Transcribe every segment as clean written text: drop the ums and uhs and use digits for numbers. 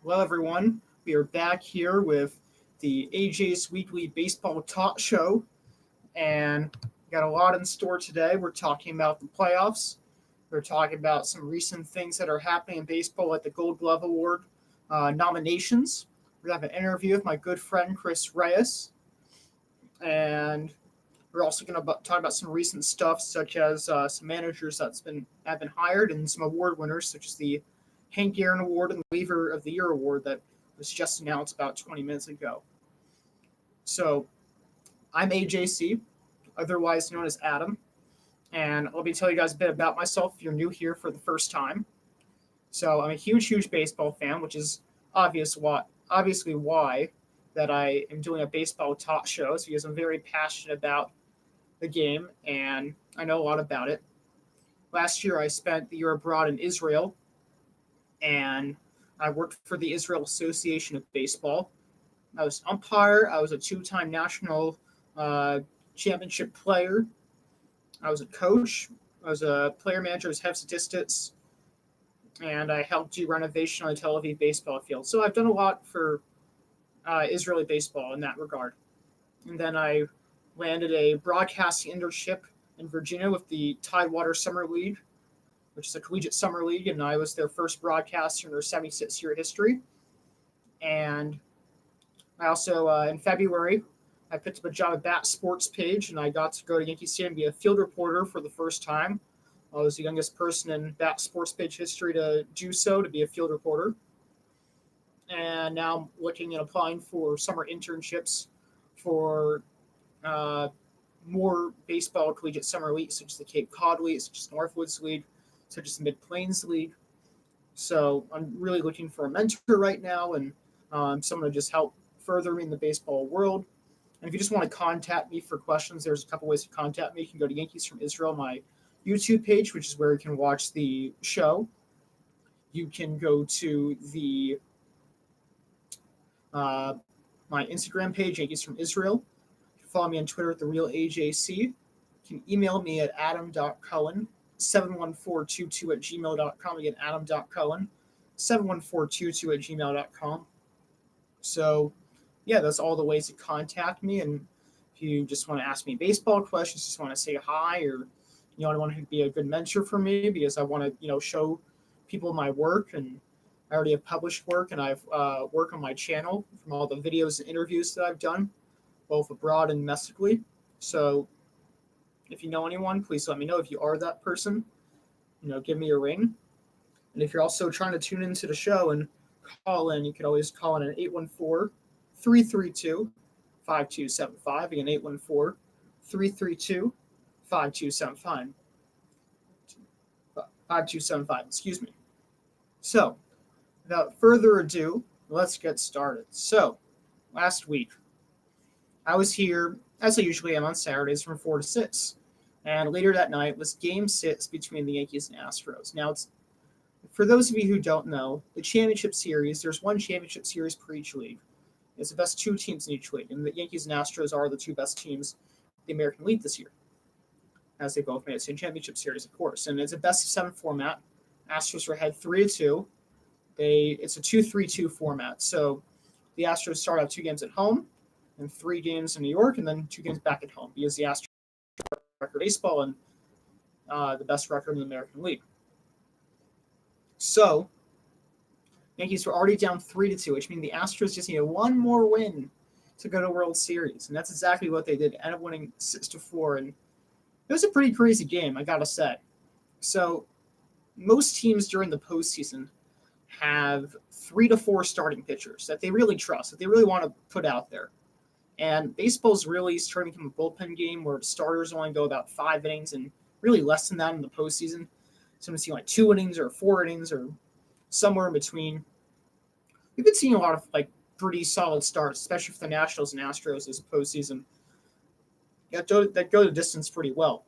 Hello, everyone. We are back here with the AJ's Weekly Baseball Talk Show, and we got a lot in store today. We're talking about the playoffs. We're talking about some recent things that are happening in baseball, like the Gold Glove Award nominations. We're going to have an interview with my good friend Chris Reyes, and we're also going to talk about some recent stuff, such as some managers have been hired and some award winners, such as the Hank Aaron Award and the Waiver of the Year Award that was just announced about 20 minutes ago. So I'm AJC, otherwise known as Adam, and let me tell you guys a bit about myself if you're new here for the first time. So I'm a huge baseball fan, which is obviously why that I am doing a baseball talk show, is because I'm very passionate about the game and I know a lot about it. Last year I spent the year abroad in Israel and I worked for the Israel Association of Baseball. I was umpire. I was a two-time national uh, championship player. I was a coach. I was a player manager. I was head of statistics, and I helped do renovation on the Tel Aviv baseball field. So I've done a lot for Israeli baseball in that regard. And then I landed a broadcasting internship in Virginia with the Tidewater Summer League, which is a collegiate summer league, and I was their first broadcaster in their 76-year history. And I also, in February, I picked up a job at Bat Sports Page, and I got to go to Yankee Stadium and be a field reporter for the first time. I was the youngest person in Bat Sports Page history to do so, to be a field reporter. And now I'm looking and applying for summer internships for uh, more baseball collegiate summer leagues, such as the Cape Cod League, such as Northwoods League, such as the Mid Plains League. So I'm really looking for a mentor right now and someone to just help further me in the baseball world. And if you just want to contact me for questions, there's a couple ways to contact me. You can go to Yankees from Israel, my YouTube page, which is where you can watch the show. You can go to the uh, my Instagram page, Yankees from Israel. You can follow me on Twitter at the real AJC. You can email me at adam.cullen71422 at gmail.com. Again, adam.cullen71422 at gmail.com. So, yeah, that's all the ways to contact me. And if you just want to ask me baseball questions, just want to say hi, or I want to be a good mentor for me because I want to show people my work, and I already have published work, and I've work on my channel from all the videos and interviews that I've done, both abroad and domestically. So if you know anyone, please let me know. If you are that person, give me a ring. And if you're also trying to tune into the show and call in, you can always call in at 814-332-5275. Again, 814-332-5275. 5275, excuse me. So, without further ado, let's get started. So, last week, I was here, as I usually am on Saturdays, from 4 to 6. And later that night was Game 6 between the Yankees and Astros. Now, for those of you who don't know, the championship series, there's one championship series per each league. It's the best two teams in each league, and the Yankees and Astros are the two best teams in the American League this year, as they both made it to the championship series, of course. And it's a best-of-7 format. Astros are ahead 3-2. It's a 2-3-2 format. So the Astros start out 2 games at home and 3 games in New York, and then 2 games back at home, because the Astros record baseball and the best record in the American League. So Yankees were already down 3-2, which means the Astros just needed one more win to go to World Series, and that's exactly what they did. Ended up winning 6-4, and it was a pretty crazy game, I gotta say. So most teams during the postseason have 3 to 4 starting pitchers that they really trust, that they really want to put out there. And baseball's really starting to become a bullpen game where starters only go about 5 innings and really less than that in the postseason. Sometimes see like 2 innings or 4 innings or somewhere in between. We've been seeing a lot of pretty solid starts, especially for the Nationals and Astros this postseason. That go the distance pretty well.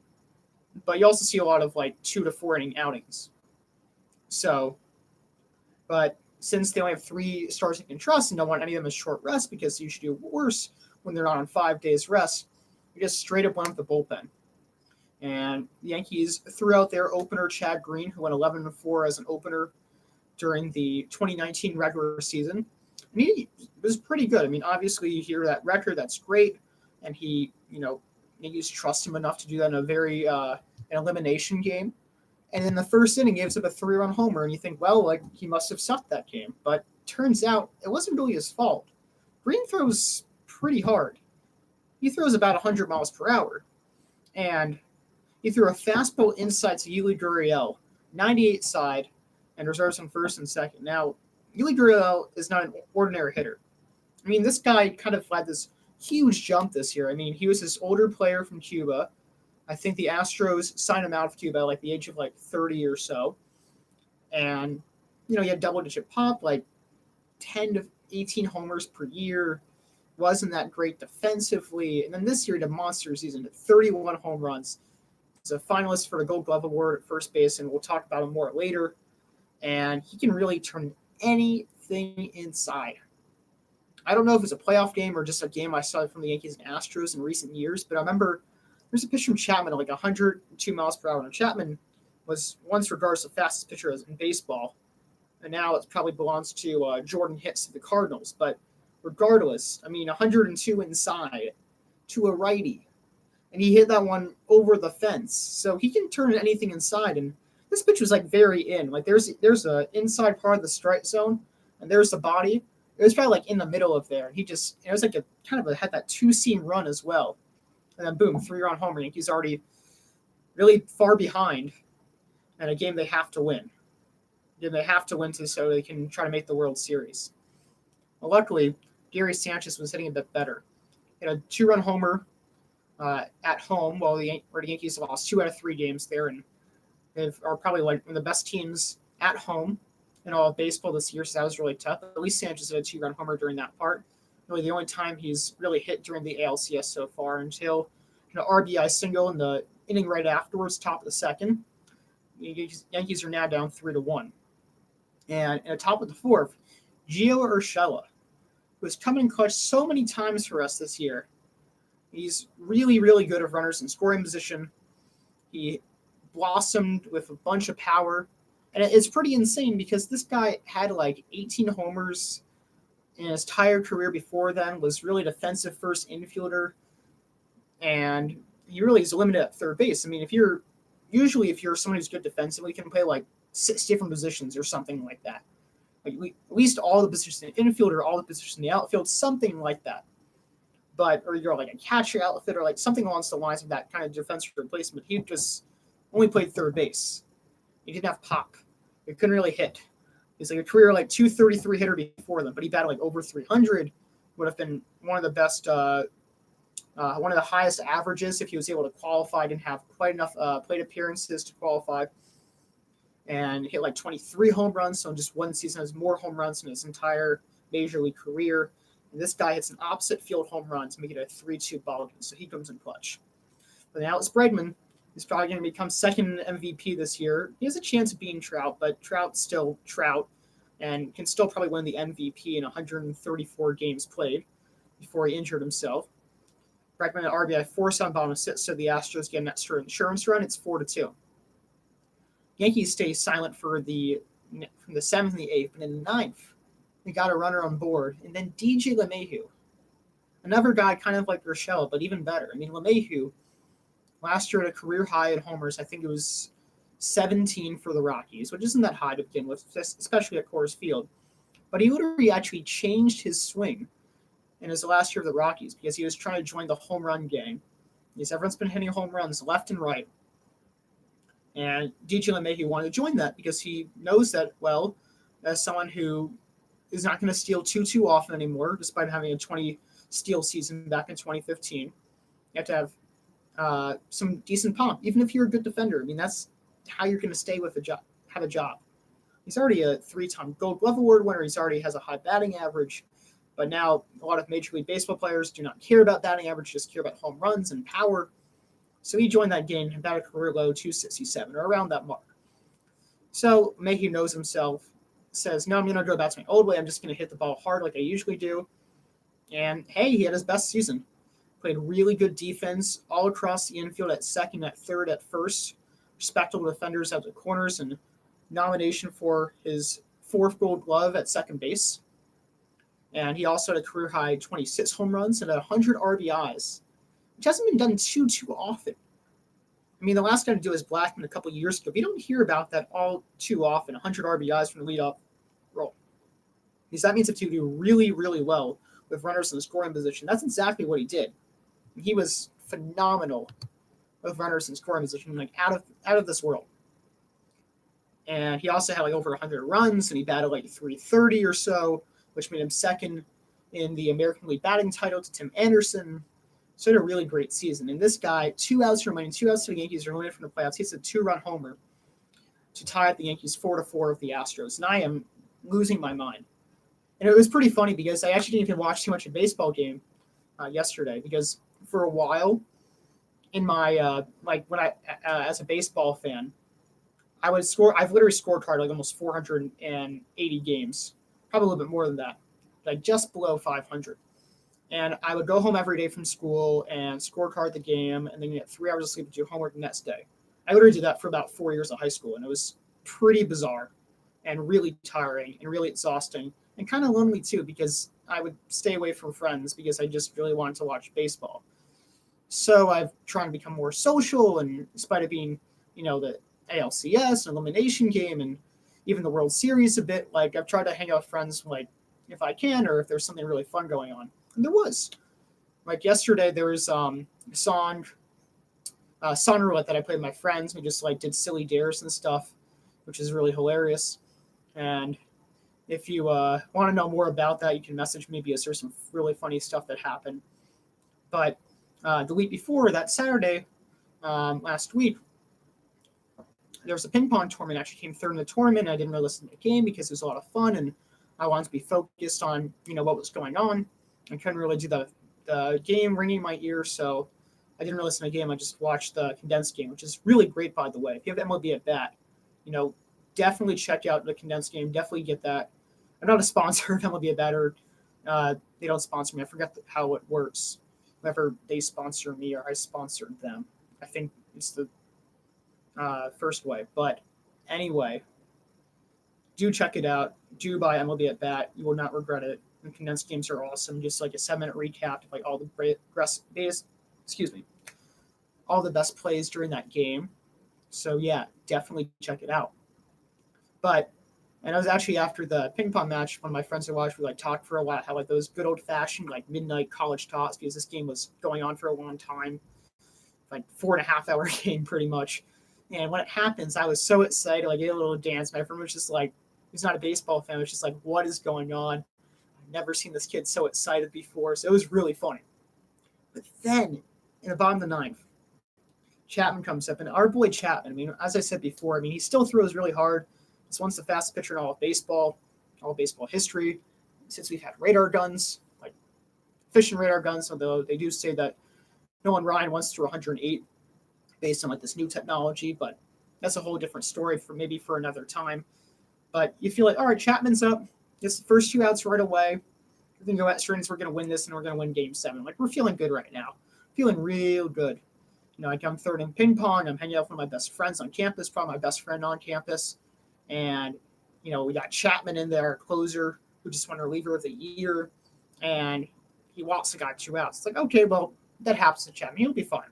But you also see a lot of 2 to 4 inning outings. So, but since they only have 3 stars they can trust and don't want any of them as short rest because you should do worse when they're not on 5 days rest, we just straight up went with the bullpen. And the Yankees threw out their opener, Chad Green, who went 11-4 as an opener during the 2019 regular season. I mean, he was pretty good. I mean, obviously, you hear that record, that's great. And he, Yankees trust him enough to do that in a very an elimination game. And in the first inning, gives up a 3-run homer, and you think, well, like he must have sucked that game. But turns out it wasn't really his fault. Green throws pretty hard. He throws about 100 miles per hour, and he threw a fastball inside to Yuli Gurriel, 98 side, and reserves him first and second. Now, Yuli Gurriel is not an ordinary hitter. I mean, this guy kind of had this huge jump this year. I mean, he was this older player from Cuba. I think the Astros signed him out of Cuba at like the age of like 30 or so. And, he had double-digit pop, like 10 to 18 homers per year. Wasn't that great defensively. And then this year, he had a monster season, 31 home runs. He's a finalist for the Gold Glove Award at first base, and we'll talk about him more later. And he can really turn anything inside. I don't know if it's a playoff game or just a game I saw from the Yankees and Astros in recent years, but I remember there's a pitch from Chapman at like 102 miles per hour. And Chapman was once regarded as the fastest pitcher in baseball, and now it probably belongs to Jordan Hicks of the Cardinals. But regardless, I mean, 102 inside to a righty, and he hit that one over the fence. So he can turn anything inside, and this pitch was like very in. Like there's a inside part of the strike zone, and there's the body. It was probably like in the middle of there. And it was like had that 2-seam run as well. And then boom, 3-run homer. Yankees already really far behind, and a game they have to win. They have to win so they can try to make the World Series. Well, luckily, Gary Sanchez was hitting a bit better. He had a 2-run homer at home, where the Yankees lost 2 out of 3 games there, and they are probably like one of the best teams at home in all of baseball this year, so that was really tough. At least Sanchez had a 2-run homer during that part. Really the only time he's really hit during the ALCS so far, until an RBI single in the inning right afterwards, top of the second. Yankees are now down 3-1. And in the top of the fourth, Gio Urshela, who has come in clutch so many times for us this year. He's really, really good at runners in scoring position. He blossomed with a bunch of power. And it's pretty insane because this guy had like 18 homers in his entire career before then, was really defensive first infielder, and he really is limited at third base. I mean, if you're someone who's good defensively, you can play like 6 different positions or something like that. Like at least all the positions in the infield or all the positions in the outfield, something like that. Or you're like a catcher outfit or like something along the lines of that kind of defensive replacement. He just only played third base. He didn't have pop. He couldn't really hit. He's like a career like 233 hitter before them, but he batted like over 300. Would have been one of the best, one of the highest averages if he was able to qualify. Didn't have quite enough plate appearances to qualify, and hit like 23 home runs. So in just one season, has more home runs in his entire major league career. And this guy hits an opposite field home run to make it a 3-2 ball game. So he comes in clutch. But now it's Bregman. He's probably going to become second MVP this year. He has a chance of beating Trout, but Trout's still Trout and can still probably win the MVP in 134 games played before he injured himself. Bregman at RBI 4 on bottom of 6, so the Astros get an extra insurance run. It's 4-2. Yankees stay silent from the 7th and the 8th, but in the 9th, they got a runner on board. And then DJ LeMahieu, another guy kind of like Urshela, but even better. I mean, LeMahieu, last year at a career high in homers, I think it was 17 for the Rockies, which isn't that high to begin with, especially at Coors Field. But he literally actually changed his swing in his last year of the Rockies because he was trying to join the home run gang. Because everyone's been hitting home runs left and right. And DJ LeMahieu wanted to join that because he knows that, well, as someone who is not going to steal too often anymore, despite having a 20 steal season back in 2015, you have to have some decent pop, even if you're a good defender. I mean, that's how you're going to stay with have a job. He's already a 3-time Gold Glove Award winner. He's already has a high batting average. But now a lot of Major League Baseball players do not care about batting average, just care about home runs and power. So he joined that game about a career low 267 or around that mark. So Mayhew knows himself, says, no, I'm going to go back to my old way. I'm just going to hit the ball hard like I usually do. And hey, he had his best season. Played really good defense all across the infield at second, at third, at first. Respectable defenders at the corners, and nomination for his fourth Gold Glove at second base. And he also had a career high 26 home runs and 100 RBIs, which hasn't been done too often. I mean, the last guy to do it was Blackman a couple of years ago. But you don't hear about that all too often, 100 RBIs from the leadoff role. Because that means if you do really, really well with runners in the scoring position, that's exactly what he did. He was phenomenal with runners in scoring position, like out of this world. And he also had like over 100 runs, and he batted like 330 or so, which made him second in the American League batting title to Tim Anderson. So he had a really great season. And this guy, 2 outs remaining, 2 outs to the Yankees are eliminated from the playoffs. He's a 2-run homer to tie at the Yankees 4-4 of the Astros. And I am losing my mind. And it was pretty funny because I actually didn't even watch too much of a baseball game yesterday, because for a while in my when I as a baseball fan, I would score. I've literally scored like almost 480 games, probably a little bit more than that, like just below 500. And I would go home every day from school and scorecard the game, and then get 3 hours of sleep and do homework the next day. I literally did that for about 4 years of high school, and it was pretty bizarre and really tiring and really exhausting and kind of lonely too, because I would stay away from friends because I just really wanted to watch baseball. So I've tried to become more social, and in spite of being, the ALCS, an elimination game, and even the World Series a bit, like I've tried to hang out with friends, like if I can, or if there's something really fun going on. And there was. Like yesterday, there was a song roulette that I played with my friends. We just like did silly dares and stuff, which is really hilarious. And if you want to know more about that, you can message me because there's some really funny stuff that happened. But the week before, that Saturday, last week, there was a ping pong tournament. I actually came third in the tournament. I didn't really listen to the game because it was a lot of fun, and I wanted to be focused on what was going on. I couldn't really do the game ringing in my ear, so I didn't really listen to the game. I just watched the condensed game, which is really great, by the way. If you have MLB at bat, definitely check out the condensed game. Definitely get that. I'm not a sponsor of MLB at bat, or they don't sponsor me. I forget how it works. Whenever they sponsor me or I sponsor them, I think it's the first way. But anyway, do check it out. Do buy MLB at bat. You will not regret it. And condensed games are awesome. Just like a 7-minute recap of like all the all the best plays during that game. So yeah, definitely check it out. And I was actually, after the ping pong match, one of my friends I watched, we like talked for a while how like those good old fashioned like midnight college tots, because this game was going on for a long time, like 4.5 hour game pretty much. And when it happens, I was so excited, like I did a little dance. My friend was just like, he's not a baseball fan, was just like, what is going on? I've never seen this kid so excited before. So it was really funny. But then in the bottom of the ninth, Chapman comes up, and our boy Chapman, I mean, as I said before, I mean, he still throws really hard. He's once the fastest pitcher in all of baseball history, since we've had radar guns, like efficient radar guns, although they do say that Nolan Ryan once threw 108 based on like this new technology, but that's a whole different story for another time. But you feel like, all right, Chapman's up. Gets the first 2 outs right away. We're going to go extra innings. We're going to win this, and we're going to win Game 7. Like, we're feeling good right now. Feeling real good. Like I'm third in ping pong. I'm hanging out with one of my best friends on campus, probably my best friend on campus. And, we got Chapman in there, closer, who just won reliever of the year. And he walks the guy 2 outs. It's like, okay, well, that happens to Chapman. He'll be fine.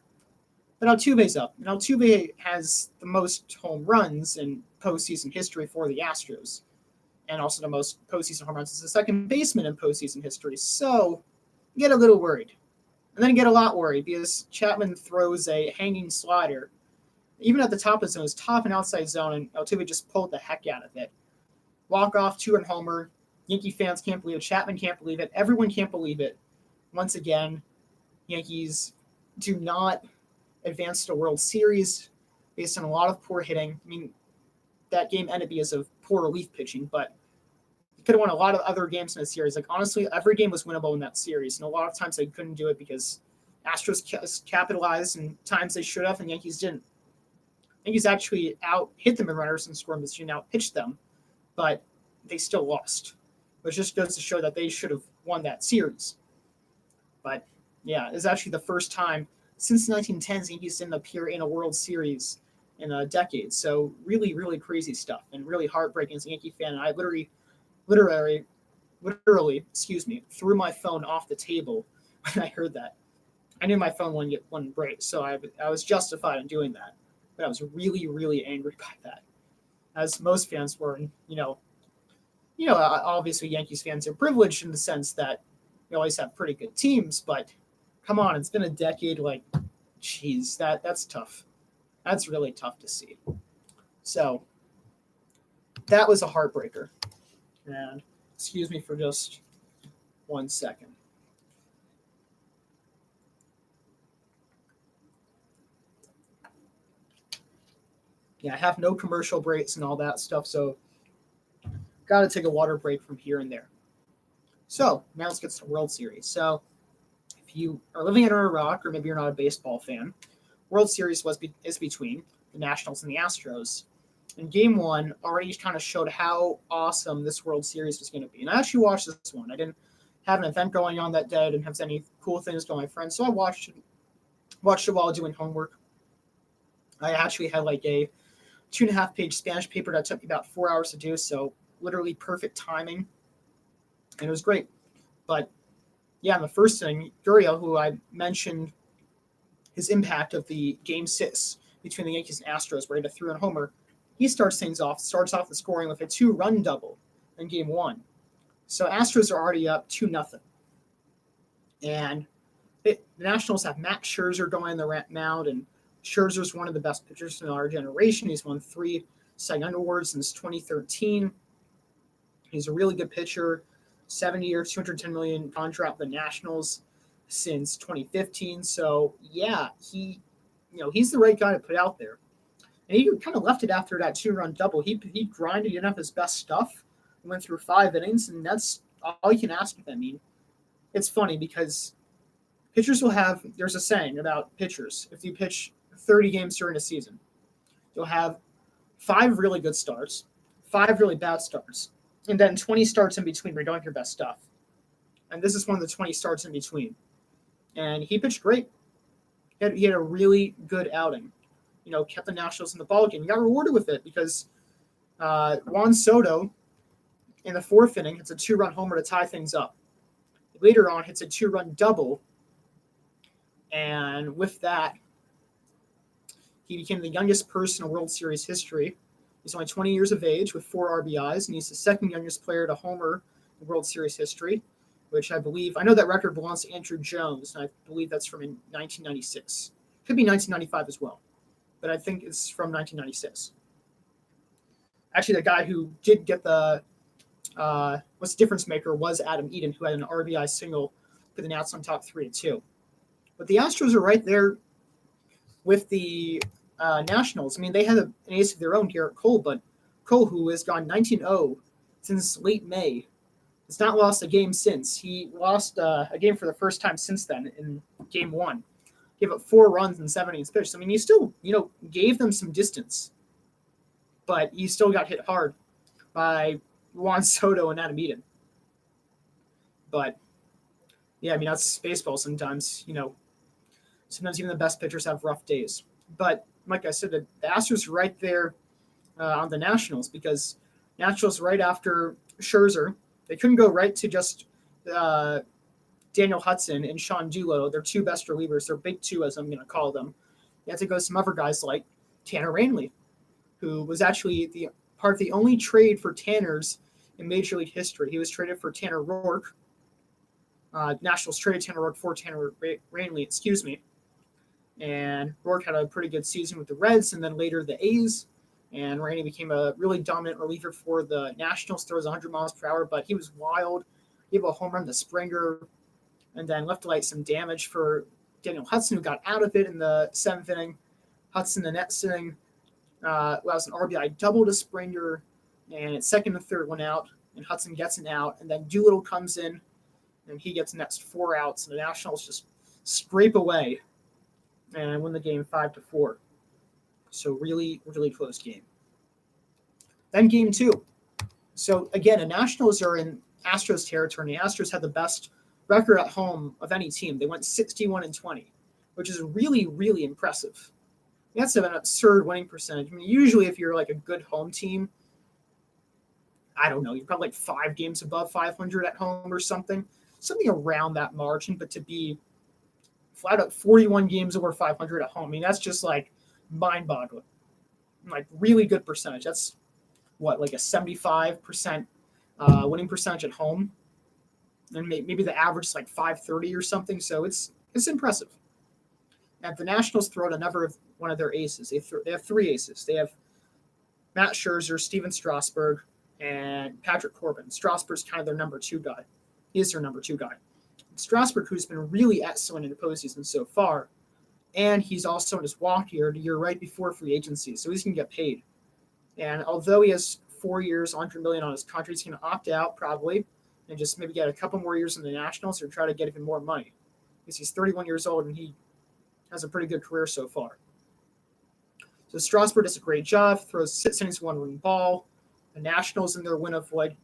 But Altuve's up. And Altuve has the most home runs in postseason history for the Astros. And also the most postseason home runs as a second baseman in postseason history. So get a little worried. And then get a lot worried because Chapman throws a hanging slider, even at the top of the zone, his top and outside zone, and Altuve just pulled the heck out of it. Walk off, 2-run homer. Yankee fans can't believe it. Chapman can't believe it. Everyone can't believe it. Once again, Yankees do not advance to the World Series based on a lot of poor hitting. I mean, that game ended because of poor relief pitching, but you could have won a lot of other games in the series. Like, honestly, every game was winnable in that series, and a lot of times they couldn't do it because Astros capitalized and times they should have, and Yankees didn't. Yankees actually hit them in runners and scoring position, out-pitched them, but they still lost, which just goes to show that they should have won that series. But, yeah, it's actually the first time since the 1910s Yankees didn't appear in a World Series in a decade. So really, really crazy stuff and really heartbreaking as a Yankee fan. And I literally, threw my phone off the table when I heard that. I knew my phone wouldn't break, so I was justified in doing that. But I was really, really angry by that, as most fans were. And obviously Yankees fans are privileged in the sense that we always have pretty good teams. But come on, it's been a decade. Like, geez, that's tough. That's really tough to see. So that was a heartbreaker. And excuse me for just 1 second. Yeah, I have no commercial breaks and all that stuff, so got to take a water break from here and there. So now let's get to the World Series. So if you are living under a rock, or maybe you're not a baseball fan, World Series is between the Nationals and the Astros. And Game 1 already kind of showed how awesome this World Series was going to be. And I actually watched this one. I didn't have an event going on that day. I didn't have any cool things going with my friends, so I watched it while doing homework. I actually had like a 2.5-page Spanish paper that took me about 4 hours to do, so literally perfect timing. And it was great. But yeah, in the first inning, Gurriel, who I mentioned his impact of the Game 6 between the Yankees and Astros, where he had a 3-run homer, he starts off the scoring with a 2-run double in Game 1. So Astros are already up 2-0. And the Nationals have Max Scherzer going in the mound, and Scherzer's one of the best pitchers in our generation. He's won 3 Cy Young Awards since 2013. He's a really good pitcher. 7-year, $210 million contract with the Nationals since 2015. So yeah, he's the right guy to put out there. And he kind of left it after that 2-run double. He grinded enough his best stuff, went through 5 innings, and that's all you can ask of him. I mean, it's funny because pitchers will have, there's a saying about pitchers. If you pitch 30 games during a season, you'll have 5 really good starts, 5 really bad starts, and then 20 starts in between where you don't have your best stuff. And this is one of the 20 starts in between. And he pitched great. He had a really good outing. Kept the Nationals in the ballgame. He got rewarded with it because Juan Soto in the 4th inning hits a 2-run homer to tie things up. Later on, hits a 2-run double. And with that, he became the youngest person in World Series history. He's only 20 years of age with 4 RBIs, and he's the 2nd youngest player to homer in World Series history, which I know that record belongs to Andrew Jones, and I believe that's from 1996. Could be 1995 as well, but I think it's from 1996. Actually, the guy who did get the what's the difference maker was Adam Eaton, who had an RBI single for the Nats on top 3-2. But the Astros are right there with the Nationals. I mean, they had an ace of their own, Garrett Cole, but Cole, who has gone 19-0 since late May, has not lost a game since. He lost a game for the first time since then in Game 1. Gave up 4 runs in 7 innings pitched. I mean, he still, gave them some distance, but he still got hit hard by Juan Soto and Adam Eaton. But yeah, I mean, that's baseball sometimes. Sometimes even the best pitchers have rough days. But like I said, the Astros are right there on the Nationals because Nationals right after Scherzer, they couldn't go right to just Daniel Hudson and Sean Doolittle, their 2 best relievers, their big 2, as I'm going to call them. They had to go some other guys like Tanner Rainley, who was actually part of the only trade for Tanners in Major League history. He was traded for Tanner Roark. Nationals traded Tanner Roark for Tanner Rainley, And Roark had a pretty good season with the Reds and then later the A's. And Rainey became a really dominant reliever for the Nationals, throws 100 miles per hour, but he was wild. He had a home run to Springer and then left some damage for Daniel Hudson, who got out of it in the 7th inning. Hudson, the next inning, allows an RBI double to Springer, and it's 2nd and 3rd one out, and Hudson gets an out, and then Doolittle comes in, and he gets the next 4 outs, and the Nationals just scrape away and win the game 5-4. So really, really close game. Then Game 2. So again, the Nationals are in Astros territory, and the Astros had the best record at home of any team. They went 61-20, which is really, really impressive. That's an absurd winning percentage. I mean, usually if you're like a good home team, I don't know, you're probably like 5 games above 500 at home or something around that margin. But to be flat out 41 games over 500 at home, I mean, that's just like mind-boggling. Like really good percentage. That's what, like a 75% winning percentage at home, and maybe the average is like 530 or something. So it's impressive. And the Nationals throw out another one of their aces. They have 3 aces. They have Matt Scherzer, Steven Strasburg, and Patrick Corbin. Strasburg's kind of their number 2 guy. He is their number 2 guy. Strasburg, who's been really excellent in the postseason so far, and he's also in his walk year, the year right before free agency, so he's going to get paid. And although he has 4 years, $100 million on his contract, he's going to opt out probably and just maybe get a couple more years in the Nationals or try to get even more money, because he's 31 years old and he has a pretty good career so far. So Strasburg does a great job, throws 6 innings, 1 running ball. The Nationals in their win avoid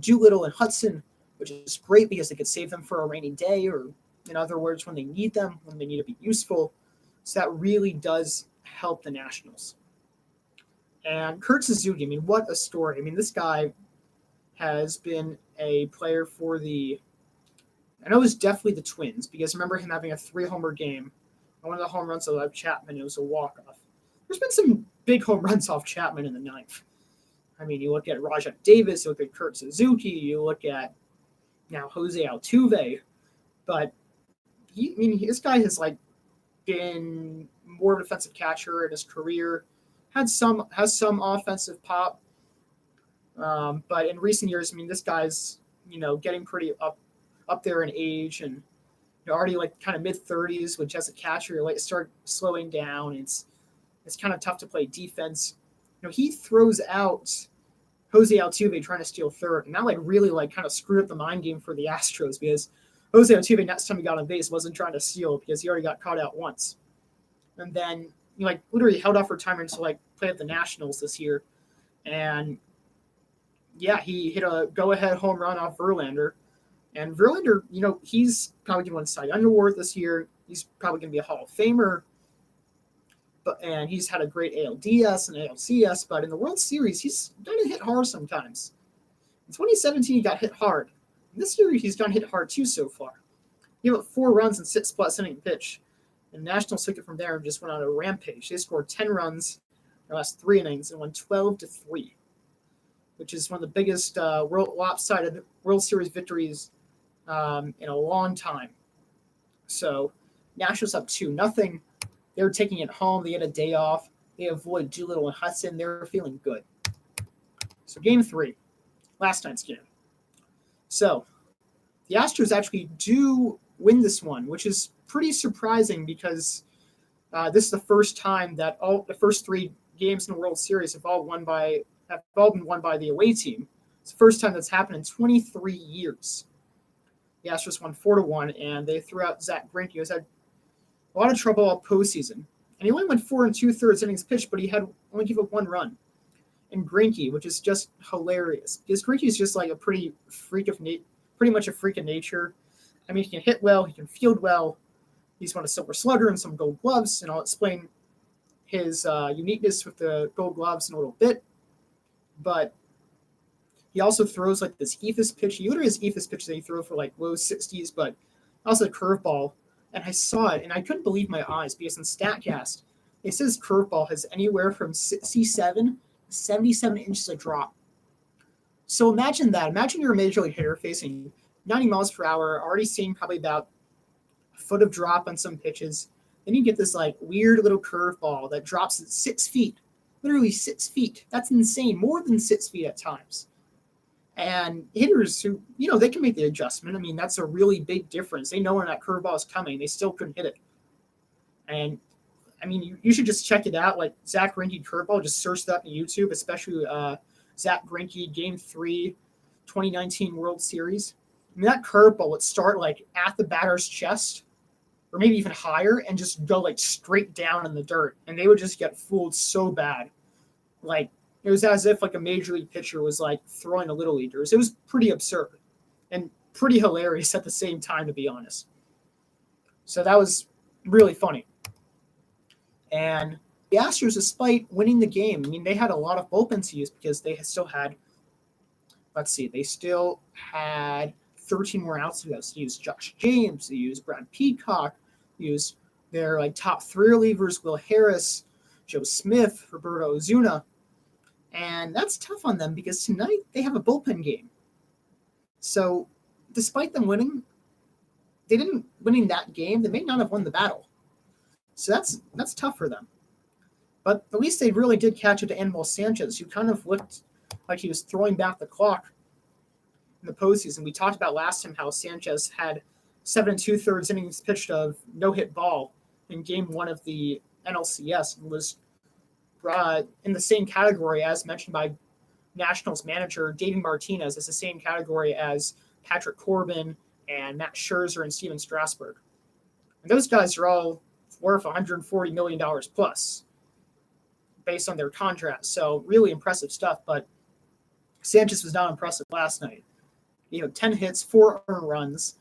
Doolittle and Hudson, which is great because they could save them for a rainy day, or in other words, when they need them, when they need to be useful. So that really does help the Nationals. And Kurt Suzuki, I mean, what a story. I mean, this guy has been a player for I know it was definitely the Twins, because I remember him having a 3-homer game. One of the home runs of Chapman, it was a walk-off. There's been some big home runs off Chapman in the 9th. I mean, you look at Rajat Davis, you look at Kurt Suzuki, you look at now Jose Altuve, but this guy has like been more of an offensive catcher in his career, has some offensive pop, but in recent years, I mean, this guy's getting pretty up there in age, and already like kind of mid-30s, which as a catcher, you like start slowing down. It's kind of tough to play defense. He throws out Jose Altuve trying to steal third, and that like really like kind of screwed up the mind game for the Astros, because Jose Altuve next time he got on base wasn't trying to steal because he already got caught out once, and then like literally held off retirement to like play at the Nationals this year, and yeah, he hit a go-ahead home run off Verlander. And Verlander, he's probably going to win Cy Young Award this year. He's probably going to be a Hall of Famer. And he's had a great ALDS and ALCS, but in the World Series, he's going to hit hard sometimes. In 2017, he got hit hard. This year, he's gotten hit hard too so far. He gave up 4 runs and 6+ inning pitch. And the Nationals took it from there and just went on a rampage. They scored 10 runs in the last 3 innings and won 12-3, which is one of the biggest lopsided World Series victories in a long time. So Nationals up 2-0. They were taking it home. They had a day off. They avoid Doolittle and Hudson. They were feeling good. So game 3, last night's game. So the Astros actually do win this one, which is pretty surprising because this is the first time that all the first 3 games in the World Series have all been won by the away team. It's the first time that's happened in 23 years. The Astros won 4-1, and they threw out Zach Greinke, who's had a lot of trouble all postseason. And he only went 4 2/3 innings pitched, but he had only gave up 1 run. And Greinke, which is just hilarious, because Greinke is just like a pretty much a freak of nature. I mean, he can hit well, he can field well. He's won a Silver Slugger and some Gold Gloves, and I'll explain his uniqueness with the Gold Gloves in a little bit. But he also throws like this eephus pitch. He literally has eephus pitch that he throws for like low 60s, but also a curveball. And I saw it, and I couldn't believe my eyes, because in StatCast, it says curveball has anywhere from 67 to 77 inches of drop. So imagine that. Imagine you're a major league hitter facing 90 miles per hour, already seeing probably about a foot of drop on some pitches. Then you get this like weird little curveball that drops at 6 feet, literally 6 feet. That's insane, more than 6 feet at times. And hitters who, they can make the adjustment. I mean, that's a really big difference. They know when that curveball is coming. They still couldn't hit it. And, I mean, you should just check it out. Like, Zach Greinke curveball, just search that on YouTube, especially Zach Greinke Game 3, 2019 World Series. I mean, that curveball would start, like, at the batter's chest, or maybe even higher, and just go, like, straight down in the dirt. And they would just get fooled so bad. Like, it was as if like a major league pitcher was like throwing a little leaguers. It was pretty absurd and pretty hilarious at the same time, to be honest. So that was really funny. And the Astros, despite winning the game, I mean, they had a lot of bullpens to use because they still had, they still had 13 more outs to use Josh James, they used Brad Peacock, used their top three relievers, Will Harris, Joe Smith, Roberto Ozuna. And that's tough on them because tonight they have a bullpen game. So despite them winning that game, they may not have won the battle. So that's tough for them. But at least they really did catch it to Anibal Sanchez, who kind of looked like he was throwing back the clock in the postseason. We talked about last time how Sanchez had 7 2/3 innings pitched of no-hit ball in Game 1 of the NLCS and was in the same category as mentioned by Nationals manager David Martinez. It's the same category as Patrick Corbin and Matt Scherzer and Steven Strasburg. And those guys are all worth $140 million plus based on their contracts. So really impressive stuff. But Sanchez was not impressive last night. 10 hits, 4 earned runs.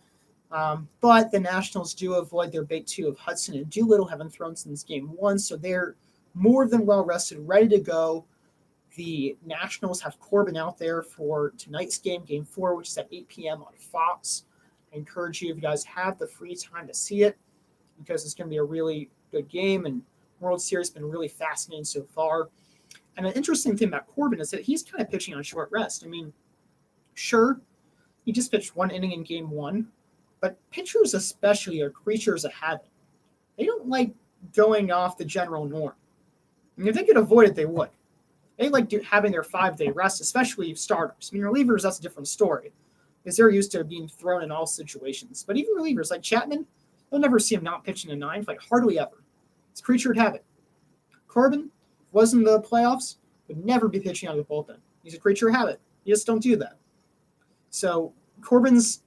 But the Nationals do avoid their big two of Hudson and Doolittle, haven't thrown since Game 1. So they're more than well rested, ready to go. The Nationals have Corbin out there for tonight's game, Game 4, which is at 8 p.m. on Fox. I encourage you, if you guys have the free time, to see it because it's going to be a really good game, and World Series has been really fascinating so far. And an interesting thing about Corbin is that he's kind of pitching on short rest. I mean, sure, he just pitched 1 inning in Game 1, but pitchers especially are creatures of habit. They don't like going off the general norm. And if they could avoid it, they would. They like having their 5-day rest, especially starters. I mean, relievers, that's a different story because they're used to being thrown in all situations. But even relievers like Chapman, you'll never see him not pitching a 9th, hardly ever. It's creature of habit. Corbin was in the playoffs, would never be pitching out of the bullpen. He's a creature of habit. You just don't do that. So Corbin's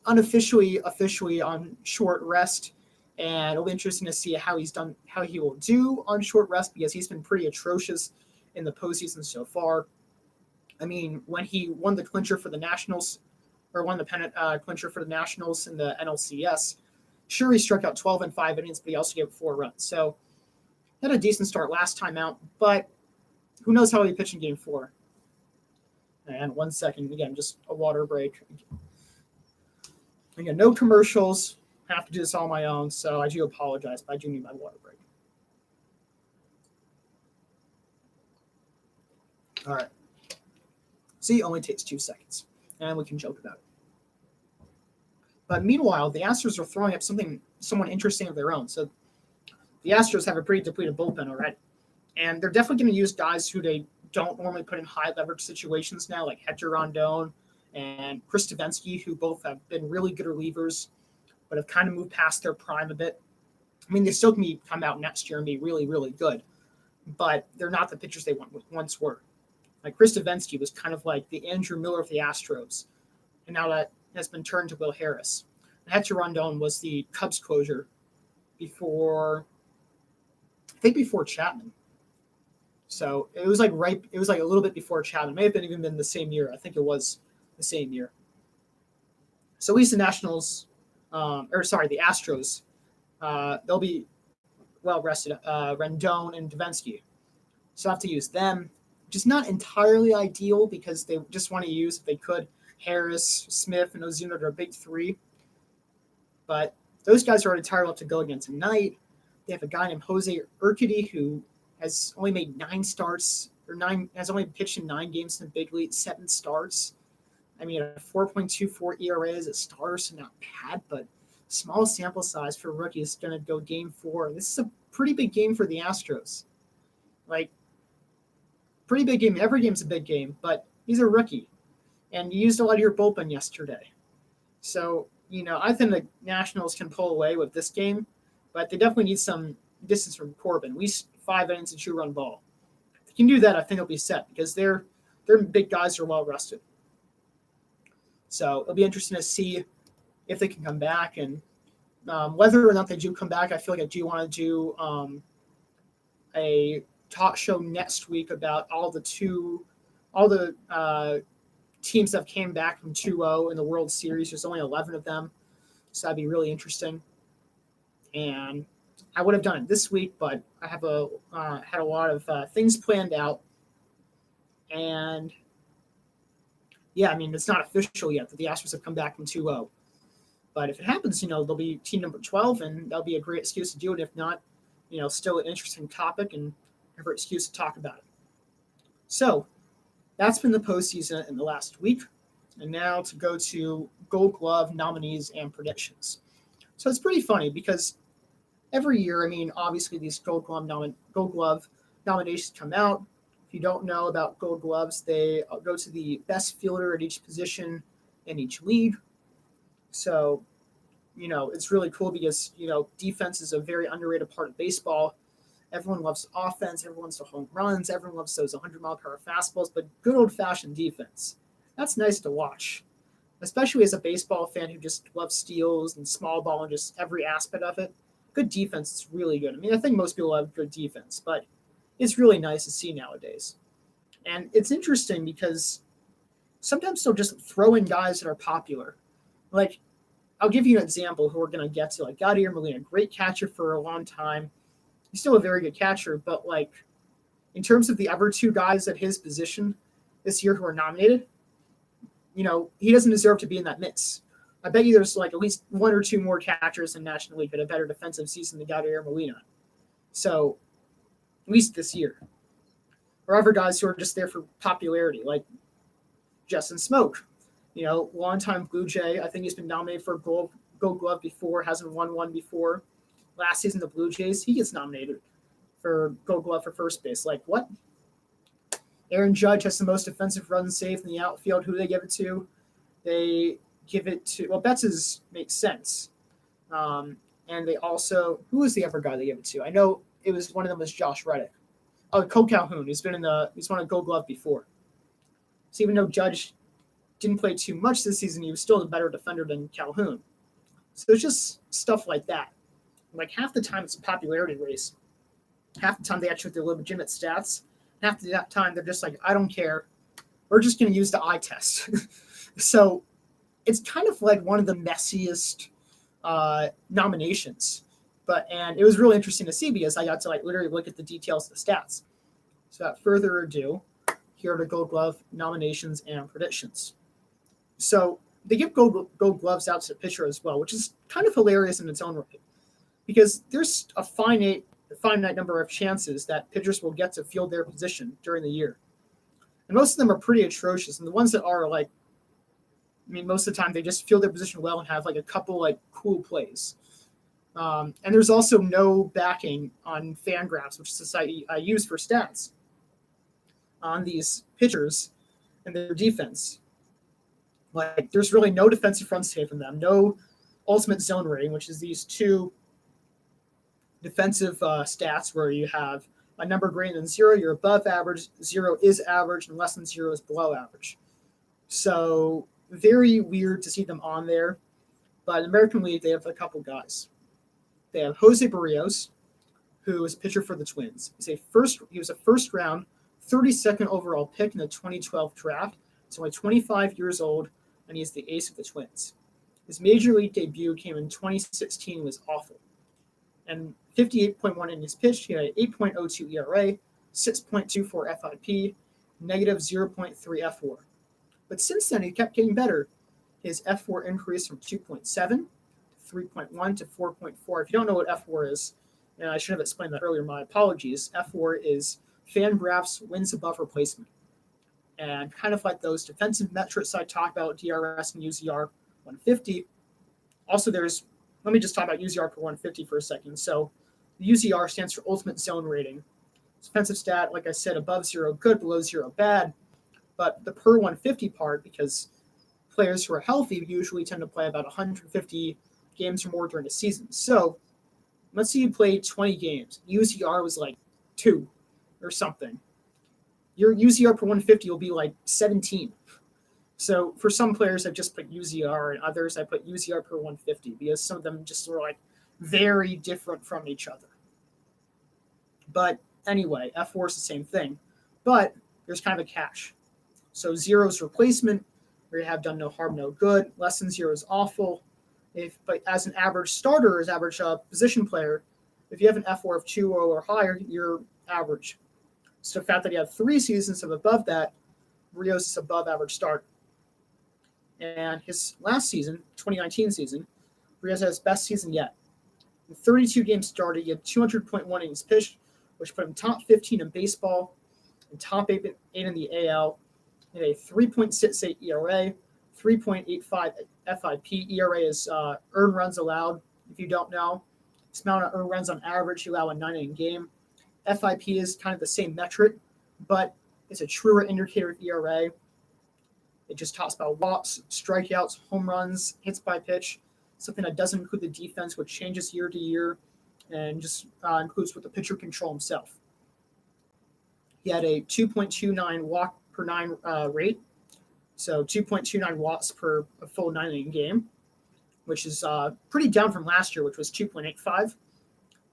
officially on short rest. And it'll be interesting to see how he will do on short rest because he's been pretty atrocious in the postseason so far. I mean, when he won the clincher for the Nationals, or won the pennant clincher for the Nationals in the NLCS, sure, he struck out 12 in 5 innings, but he also gave 4 runs. So he had a decent start last time out, but who knows how he pitched in Game 4. And 1 second, again, just a water break. Again, no commercials. I have to do this all on my own, so I do apologize, but I do need my water break. All right. See, it only takes 2 seconds, and we can joke about it. But meanwhile, the Astros are throwing up somewhat interesting of their own. So the Astros have a pretty depleted bullpen already, and they're definitely going to use guys who they don't normally put in high leverage situations now, like Hector Rondon and Chris Davinsky, who both have been really good relievers, but have kind of moved past their prime a bit. I mean, they still can come out next year and be really, really good, but they're not the pitchers they once were. Like Chris Davinsky was kind of like the Andrew Miller of the Astros, and now that has been turned to Will Harris. And Hector Rondon was the Cubs closer before Chapman. So it was like a little bit before Chapman. It may have even been the same year. I think it was the same year. So at least the the Astros, they'll be well rested. Rendon and Davinsky. So I have to use them, which is not entirely ideal because they just want to use, if they could, Harris, Smith, and Ozuna, their big 3. But those guys are already tired enough to go again tonight. They have a guy named Jose Urquidy who has only made 9 starts, has only pitched in 9 games in the big league, 7 starts. I mean, a 4.24 ERA as a starter, so not bad, but small sample size for rookie is going to go Game 4. This is a pretty big game for the Astros. Pretty big game. Every game's a big game, but he's a rookie. And you used a lot of your bullpen yesterday. So, I think the Nationals can pull away with this game, but they definitely need some distance from Corbin. At least 5 innings and 2-run ball. If they can do that, I think it'll be set because their big guys are well rested. So it'll be interesting to see if they can come back and whether or not they do come back. I feel like I do want to do a talk show next week about all the teams that came back from 2-0 in the World Series. There's only 11 of them, so that'd be really interesting. And I would have done it this week, but I have had a lot of things planned out, and yeah, I mean it's not official yet that the Astros have come back from 2-0. But if it happens, they'll be team number 12, and that'll be a great excuse to do it. If not, still an interesting topic and a great excuse to talk about it. So that's been the postseason in the last week. And now to go to Gold Glove nominees and predictions. So it's pretty funny because every year, I mean, obviously these Gold Glove nominations come out. If you don't know about Gold Gloves, they go to the best fielder at each position in each league. So, it's really cool because, defense is a very underrated part of baseball. Everyone loves offense. Everyone loves the home runs. Everyone loves those 100-mile-per-hour fastballs. But good old-fashioned defense, that's nice to watch, especially as a baseball fan who just loves steals and small ball and just every aspect of it. Good defense is really good. I mean, I think most people have good defense, but it's really nice to see nowadays. And it's interesting because sometimes they'll just throw in guys that are popular. Like, I'll give you an example who we're going to get to, like Yadier Molina, great catcher for a long time. He's still a very good catcher, but like in terms of the other two guys at his position this year who are nominated, he doesn't deserve to be in that mix. I bet you there's like at least one or two more catchers in National League that have a better defensive season than Yadier Molina. So at least this year. Or other guys who are just there for popularity, like Justin Smoke. Longtime Blue Jay. I think he's been nominated for Gold Glove before, hasn't won one before. Last season, the Blue Jays, he gets nominated for Gold Glove for first base. Like, what? Aaron Judge has the most defensive runs saved in the outfield. Who do they give it to? They give it to, well, Betts makes sense. And they also, who was the other guy they give it to? I know it was one of them was Josh Reddick. Oh, Cole Calhoun. He's won a Gold Glove before. So even though Judge didn't play too much this season, he was still a better defender than Calhoun. So there's just stuff like that. Like half the time it's a popularity race. Half the time they actually have their legitimate stats. Half the time they're just like, I don't care. We're just going to use the eye test. So it's kind of like one of the messiest nominations. And it was really interesting to see because I got to like literally look at the details of the stats. So without further ado, here are the Gold Glove nominations and predictions. So they give Gold Gloves out to the pitcher as well, which is kind of hilarious in its own right. Because there's a finite number of chances that pitchers will get to field their position during the year. And most of them are pretty atrocious. And the ones that are like, I mean, most of the time they just field their position well and have like a couple like cool plays. And there's also no backing on Fangraphs, which is the site I use for stats on these pitchers and their defense. Like there's really no defensive run save from them, no ultimate zone rating, which is these two defensive stats where you have a number greater than 0, you're above average, 0 is average, and less than 0 is below average. So very weird to see them on there. But in American League, they have a couple guys. They have Jose Barrios, who is a pitcher for the Twins. He was a first round, 32nd overall pick in the 2012 draft. He's only 25 years old, and he's the ace of the Twins. His major league debut came in 2016 and was awful. And 58.1 innings pitched, he had an 8.02 ERA, 6.24 FIP, negative 0.3 F4. But since then, he kept getting better. His F4 increased from 2.7 to 3.1 to 4.4. If you don't know what F4 is, and I should have explained that earlier, my apologies. F4 is Fangraphs wins above replacement. And kind of like those defensive metrics I talked about, DRS and UZR 150. Also, let me just talk about UZR per 150 for a second. So the UZR stands for Ultimate Zone Rating. Defensive stat, like I said, above 0, good, below 0, bad. But the per 150 part, because players who are healthy usually tend to play about 150 games or more during the season. So let's say you played 20 games. UZR was like 2 or something. Your UZR per 150 will be like 17. So for some players, I just put UZR, and others I put UZR per 150 because some of them just were like very different from each other. But anyway, F4 is the same thing, but there's kind of a catch. So 0 is replacement, where you have done no harm, no good. Less than 0 is awful. But as an average starter, as average position player, If you have an F4 of 2 or higher, you're average. So the fact that you have 3 seasons of above that, Rios is above average start. And his last season, 2019 season, Rios had his best season yet. In 32 games started, he had 200.1 innings pitched, which put him top 15 in baseball and top 8 in the AL. He had a 3.68 ERA, 3.85 FIP. ERA is earned runs allowed. If you don't know, it's amount of earned runs on average you allow a 9-inning game. FIP is kind of the same metric, but it's a truer indicator of ERA. It just talks about walks, strikeouts, home runs, hits by pitch, something that doesn't include the defense, which changes year to year, and just includes what the pitcher control himself. He had a 2.29 walk per 9 rate, so 2.29 walks per a full 9-inning game, which is pretty down from last year, which was 2.85.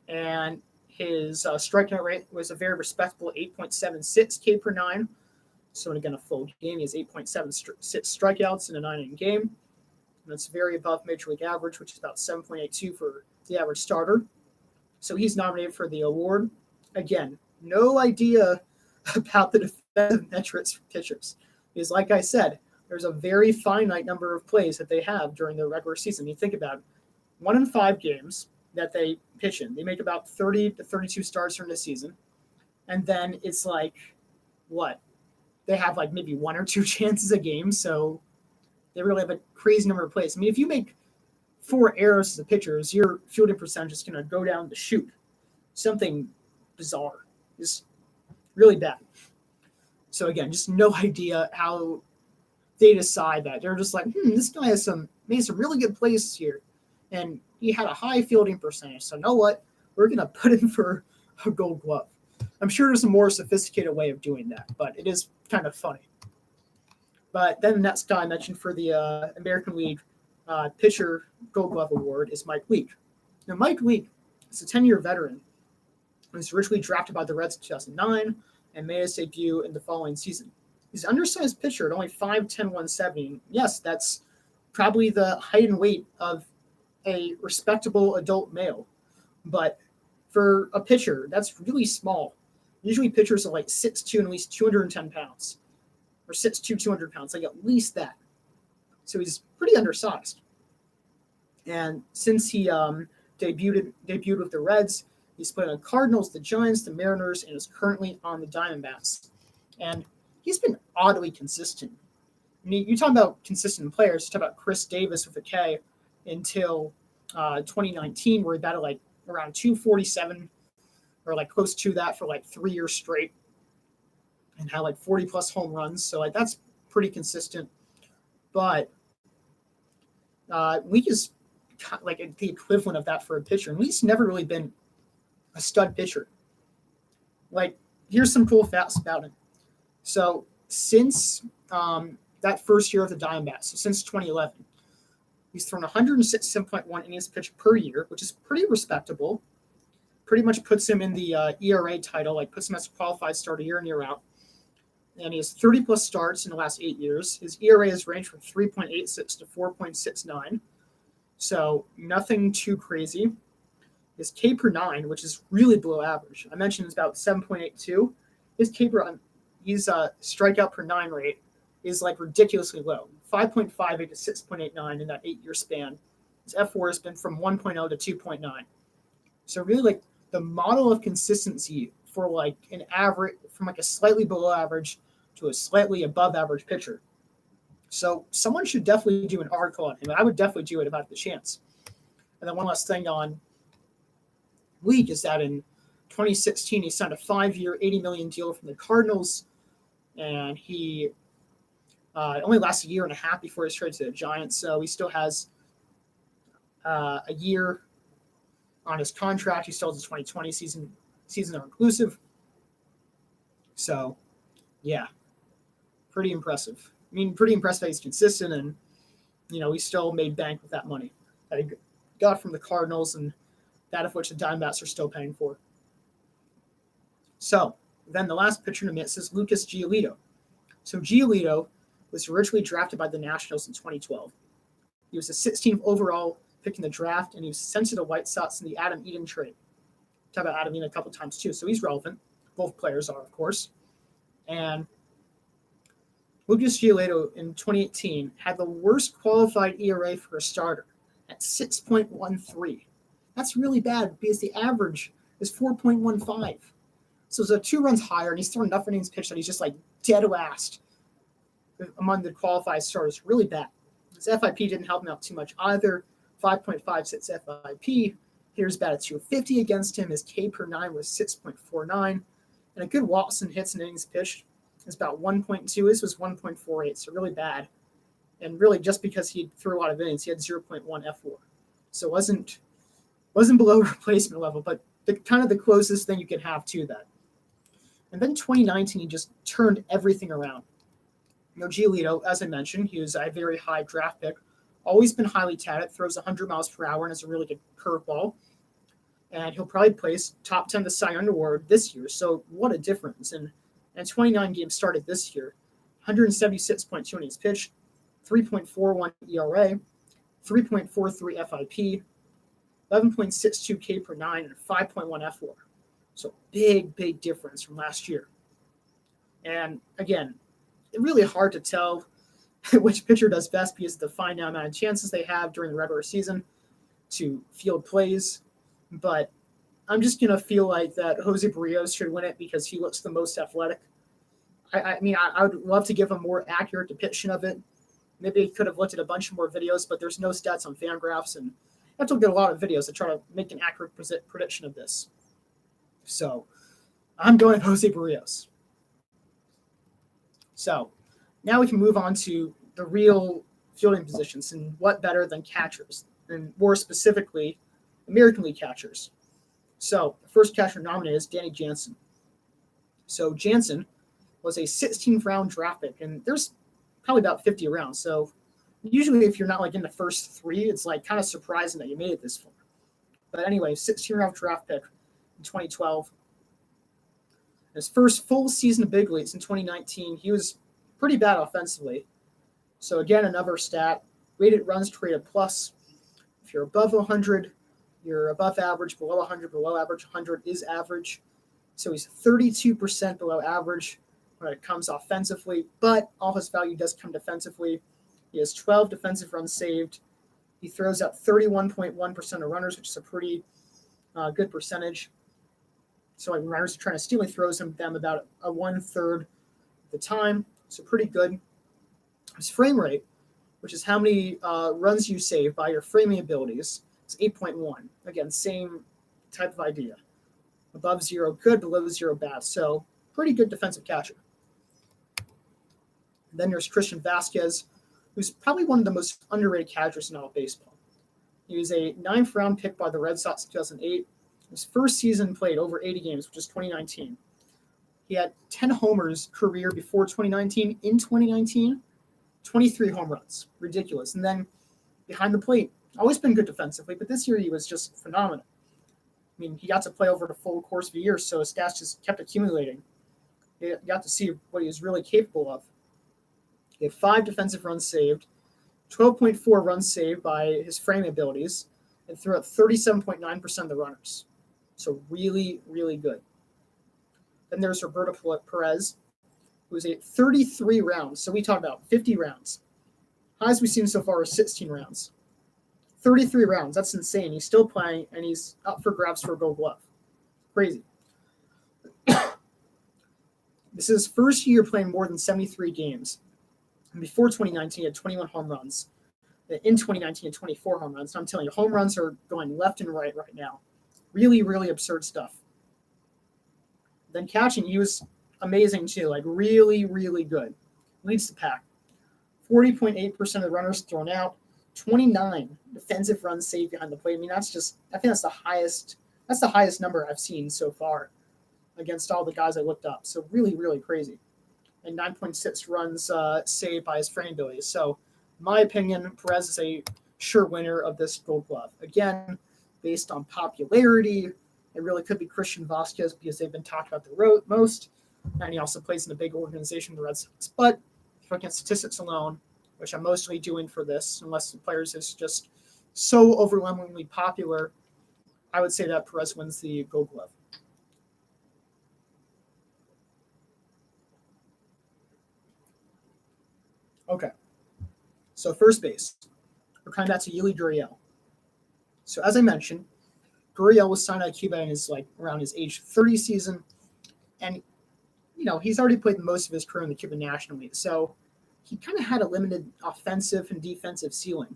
And his strikeout rate was a very respectable 8.76 K per 9. So again, a full game, he has 8.76 strikeouts in a 9-inning game. And that's very above Major League average, which is about 7.82 for the average starter. So he's nominated for the award. Again, no idea about the defensive metrics for pitchers. Because like I said, there's a very finite number of plays that they have during the regular season. You think about it, 1 in 5 games that they pitch in. They make about 30 to 32 starts during the season. And then it's like, what? They have like maybe 1 or 2 chances a game. So they really have a crazy number of plays. I mean, if you make 4 errors as a pitcher, your fielding percentage is going to go down the chute. Something bizarre. Just really bad. So again, just no idea how they decide that. They're just like, this guy has made some really good plays here. And he had a high fielding percentage. So you know what? We're going to put him for a Gold Glove. I'm sure there's a more sophisticated way of doing that, but it is kind of funny. But then the next guy I mentioned for the American League Pitcher Gold Glove Award is Mike Leake. Now, Mike Leake is a 10-year veteran. He was originally drafted by the Reds in 2009 and made his debut in the following season. He's an undersized pitcher at only 5'10", 170. Yes, that's probably the height and weight of a respectable adult male. But for a pitcher, that's really small. Usually pitchers are like 6'2" and at least 210 pounds. Or 6'2", 200 pounds, like at least that. So he's pretty undersized. And since he debuted with the Reds, he's played on the Cardinals, the Giants, the Mariners, and is currently on the Diamondbacks. And he's been oddly consistent. I mean, you talk about consistent players, you talk about Chris Davis with a K until 2019, where he batted like around 247 or like close to that for like 3 years straight and had like 40 plus home runs. So like that's pretty consistent. But Leake is like the equivalent of that for a pitcher. And Leake's never really been a stud pitcher. Like, here's some cool facts about him. So since that first year of the Diamondbacks, so since 2011, he's thrown 167.1 innings pitched per year, which is pretty respectable. Pretty much puts him in the ERA title, like puts him as a qualified starter year in, year out. And he has 30-plus starts in the last 8 years. His ERA has ranged from 3.86 to 4.69, so nothing too crazy. His K per 9, which is really below average. I mentioned it's about 7.82. His K per his strikeout per 9 rate is like ridiculously low, 5.58 to 6.89 in that 8-year span. His F4 has been from 1.0 to 2.9. So really, like the model of consistency for like an average, from like a slightly below average to a slightly above average pitcher. So someone should definitely do an article on him. I would definitely do it about the chance. And then one last thing on Leake is that in 2016, he signed a 5-year, $80 million deal from the Cardinals. And he only lasted a year and a half before he was traded to the Giants. So he still has a year on his contract. He still has the 2020 season are inclusive. So, yeah, pretty impressive. I mean, pretty impressed that he's consistent, and he still made bank with that money that he got from the Cardinals, and that of which the Diamondbacks are still paying for. So then the last pitcher to miss is Lucas Giolito. So Giolito was originally drafted by the Nationals in 2012. He was the 16th overall pick in the draft, and he was sent to the White Sox in the Adam Eaton trade. Talk about Adamine a couple times too, so he's relevant. Both players are, of course. And Lucas Giolito in 2018 had the worst qualified ERA for a starter at 6.13. That's really bad because the average is 4.15. So it's 2 runs higher, and he's throwing enough innings pitched that he's just like dead last among the qualified starters. Really bad. His FIP didn't help him out too much either. 5.56 FIP. Here's batted 250 against him. His K per 9 was 6.49. And a good Watson hits and innings pitched is about 1.2. This was 1.48, so really bad. And really just because he threw a lot of innings, he had 0.1 F4. So it wasn't below replacement level, but kind of the closest thing you could have to that. And then 2019, he just turned everything around. Giolito, as I mentioned, he was a very high draft pick, always been highly touted, throws 100 miles per hour and has a really good curveball. And he'll probably place top 10 the Cy Young Award this year. So what a difference. And 29 games started this year, 176.2 innings pitched, 3.41 ERA, 3.43 FIP, 11.62 K per 9, and 5.1 F4. So big difference from last year. And again, it's really hard to tell which pitcher does best because of the finite amount of chances they have during the regular season to field plays. But I'm just going to feel like that Jose Barrios should win it because he looks the most athletic. I mean, I would love to give a more accurate depiction of it. Maybe he could have looked at a bunch more videos, but there's no stats on Fangraphs, and I have to look at a lot of videos to try to make an accurate prediction of this. So I'm going Jose Barrios. So now we can move on to the real fielding positions, and what better than catchers, and more specifically, American League catchers. So the first catcher nominated is Danny Jansen. So Jansen was a 16th round draft pick, and there's probably about 50 rounds. So usually if you're not like in the first 3, it's like kind of surprising that you made it this far. But anyway, 16th round draft pick in 2012. His first full season of big leagues in 2019, he was pretty bad offensively. So again, another stat, rated runs created plus. If you're above 100, you're above average, below 100, below average. 100 is average. So he's 32% below average when it comes offensively, but all his value does come defensively. He has 12 defensive runs saved. He throws out 31.1% of runners, which is a pretty good percentage. So when runners are trying to steal, he throws them about a 1/3 of the time. So pretty good. His frame rate, which is how many runs you save by your framing abilities, is 8.1. Again, same type of idea. Above 0, good. Below 0, bad. So pretty good defensive catcher. And then there's Christian Vasquez, who's probably one of the most underrated catchers in all of baseball. He was a 9th round pick by the Red Sox in 2008. His first season played over 80 games, which is 2019. He had 10 homers career before 2019. In 2019, 23 home runs. Ridiculous. And then behind the plate, always been good defensively, but this year he was just phenomenal. I mean, he got to play over the full course of a year, so his stats just kept accumulating. You got to see what he was really capable of. He had 5 defensive runs saved, 12.4 runs saved by his framing abilities, and threw out 37.9% of the runners. So really, really good. Then there's Roberto Perez, who was a 33 rounds. So we talked about 50 rounds. Highest we've seen so far is 16 rounds. 33 rounds. That's insane. He's still playing, and he's up for grabs for a Gold Glove. Crazy. This is his first year playing more than 73 games. And before 2019, he had 21 home runs. In 2019, he had 24 home runs. So I'm telling you, home runs are going left and right now. Really, really absurd stuff. Then catching, he was amazing too. Like really, really good. Leads the pack. 40.8% of the runners thrown out. 29 defensive runs saved behind the plate. I mean, I think that's the highest number I've seen so far against all the guys I looked up. So really, really crazy. And 9.6 runs saved by his frame abilities. So in my opinion, Perez is a sure winner of this Gold Glove. Again, based on popularity, it really could be Christian Vasquez because they've been talked about the most. And he also plays in a big organization, the Red Sox. But if looking at statistics alone, which I'm mostly doing for this, unless the players is just so overwhelmingly popular, I would say that Perez wins the Gold Glove. Okay, so first base. We're coming back to Yuli Gurriel. So as I mentioned, Gurriel was signed out of Cuba in his around his age 30 season, and he's already played most of his career in the Cuban National League. So he kind of had a limited offensive and defensive ceiling.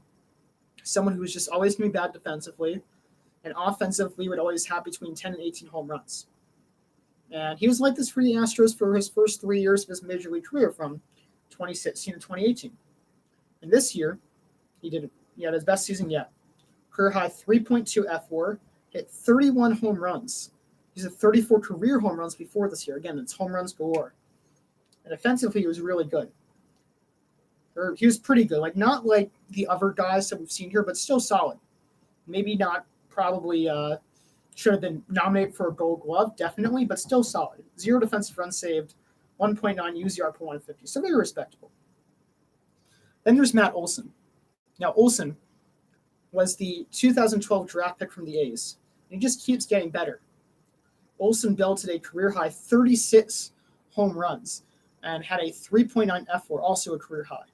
Someone who was just always going to be bad defensively, and offensively would always have between 10 and 18 home runs. And he was like this for the Astros for his first 3 years of his major league career, from 2016 to 2018. And this year, he had his best season yet. Career high 3.2 F4, hit 31 home runs. He's at 34 career home runs before this year. Again, it's home runs galore. And offensively, he was really good. Or he was pretty good. Not like the other guys that we've seen here, but still solid. Maybe not probably should have been nominated for a Gold Glove, definitely, but still solid. 0 defensive runs saved, 1.9 UZR per 150. So very respectable. Then there's Matt Olson. Now, Olson was the 2012 draft pick from the A's. And he just keeps getting better. Olson belted a career-high 36 home runs and had a 3.9 F4, also a career high.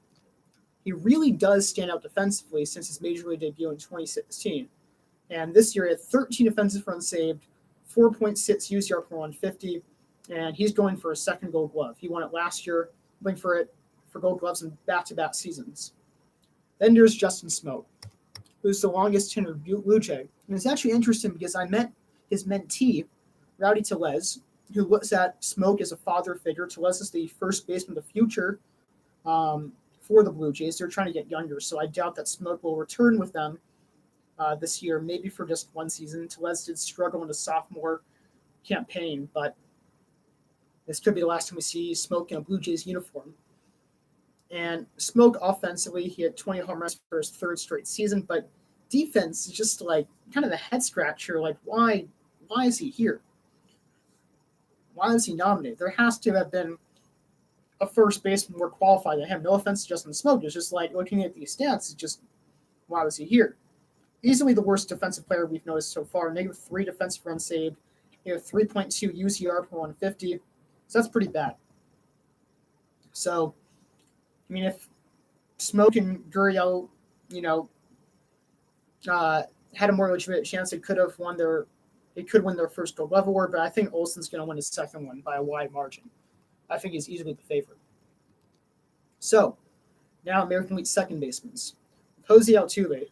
He really does stand out defensively since his major league debut in 2016. And this year he had 13 defensive runs saved, 4.6 UZR per 150, and he's going for a second Gold Glove. He won it last year, going for it for Gold Gloves in back-to-back seasons. Then there's Justin Smoak, who's the longest tenured Blue Jay. And it's actually interesting because I met his mentee, Rowdy Tellez, who looks at Smoak as a father figure. Tellez is the first baseman of the future for the Blue Jays. They're trying to get younger, so I doubt that Smoak will return with them this year, maybe for just one season. Tellez did struggle in the sophomore campaign, but this could be the last time we see Smoak in a Blue Jays uniform. And Smoak offensively, he had 20 home runs for his third straight season, but defense is just kind of a head scratcher. Why is he here? Why is he nominated? There has to have been a first baseman more qualified than him. No offense to Justin Smoak. It's just looking at these stats, it's just, why was he here? Easily the worst defensive player we've noticed so far. -3 defensive runs saved. 3.2 UZR per 150. So that's pretty bad. So, if Smoak and Gurriel, had a more legitimate chance, they could win their first Gold Glove award, but I think Olson's going to win his second one by a wide margin. I think he's easily the favorite. So, now American League second basemen. Jose Altuve,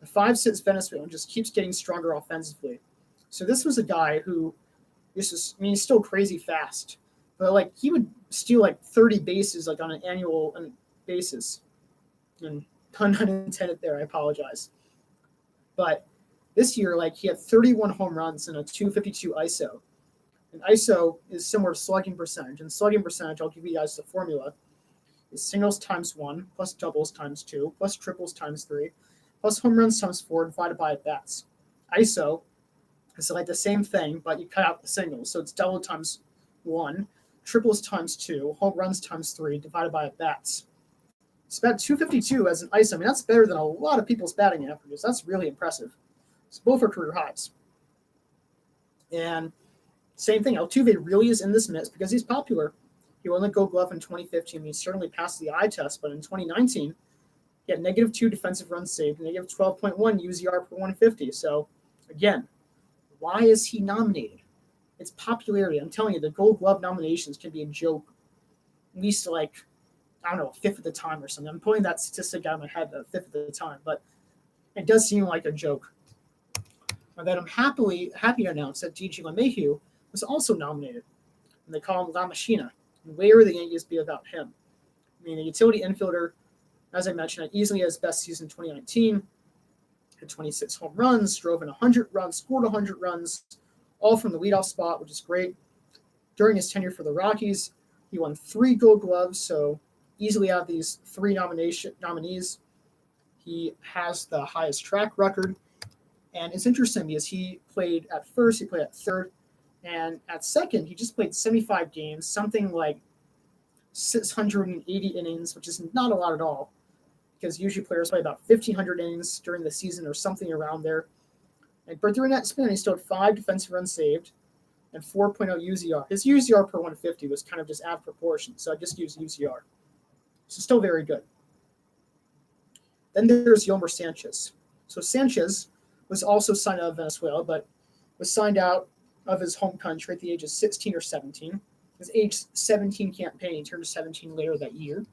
the 5'6" Venezuelan, just keeps getting stronger offensively. So this was a guy who, he's still crazy fast, but he would steal 30 bases on an annual basis. And pun unintended there, I apologize. But this year, he had 31 home runs and a 252 ISO. And ISO is similar to slugging percentage. And slugging percentage, I'll give you guys the formula, is singles times 1, plus doubles times 2, plus triples times 3, plus home runs times 4, divided by at-bats. ISO is the same thing, but you cut out the singles. So it's double times 1, triples times 2, home runs times 3, divided by at-bats. It's about 252 as an ISO. That's better than a lot of people's batting averages. That's really impressive. So both are career highs. And same thing, Altuve really is in this mix because he's popular. He won the Gold Glove in 2015. He certainly passed the eye test, but in 2019, he had -2 defensive runs saved, -12.1 UZR per 150. So, again, why is he nominated? It's popularity. I'm telling you, the Gold Glove nominations can be a joke, at least a fifth of the time or something. I'm pulling that statistic out of my head, a fifth of the time, but it does seem like a joke. And then I'm happy to announce that DJ LeMahieu was also nominated, and they call him La Machina. And where are the Yankees be about him? A utility infielder, as I mentioned, easily had his best season in 2019, had 26 home runs, drove in 100 runs, scored 100 runs, all from the leadoff spot, which is great. During his tenure for the Rockies, he won 3 Gold Gloves, so easily out of these 3 nominees, he has the highest track record. And it's interesting because he played at first, he played at third, and at second, he just played 75 games, something like 680 innings, which is not a lot at all, because usually players play about 1,500 innings during the season or something around there. But during that span, he still had 5 defensive runs saved and 4.0 UZR. His UZR per 150 was kind of just out of proportion, so I just used UZR. So still very good. Then there's Yolmer Sanchez. So Sanchez was also signed out of Venezuela, but was signed out of his home country at the age of 16 or 17. His age 17 campaign, he turned 17 later that year.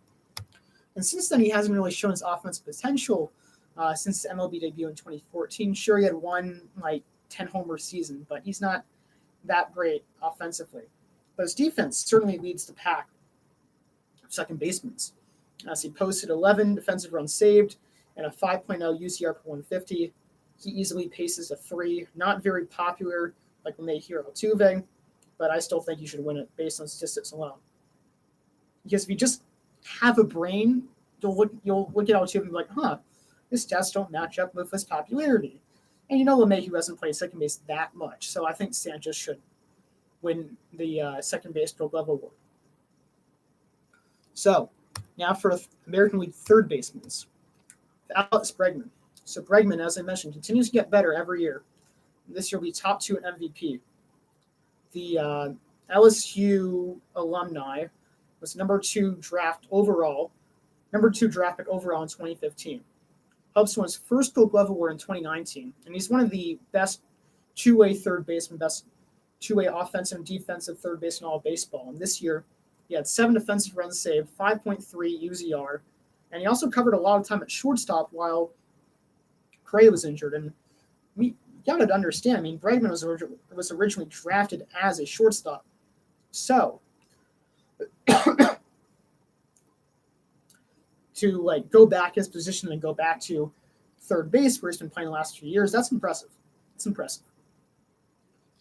And since then, he hasn't really shown his offensive potential since his MLB debut in 2014. Sure, he had one 10-homer season, but he's not that great offensively. But his defense certainly leads the pack of second basemen, as he posted 11 defensive runs saved and a 5.0 UCR per 150. He easily paces a 3. Not very popular like when they hear Altuve, but I still think you should win it based on statistics alone. Because if you just have a brain, you'll look at Altuve and be like, his stats don't match up with his popularity. And LeMahieu hasn't played second base that much, so I think Sanchez should win the second base Gold Glove award. So now for American League third basemen, Alex Bregman. So Bregman, as I mentioned, continues to get better every year. This year will be top 2 at MVP. The LSU alumni was number 2 draft pick overall in 2015. Helps won his first Gold Glove award in 2019, and he's one of the best two-way third baseman, best two-way offensive and defensive third baseman in all of baseball. And this year, he had 7 defensive runs saved, 5.3 UZR, and he also covered a lot of time at shortstop while Cray was injured. And we got to understand, Bregman was originally drafted as a shortstop. So to go back his position and go back to third base where he's been playing the last few years, that's impressive. It's impressive.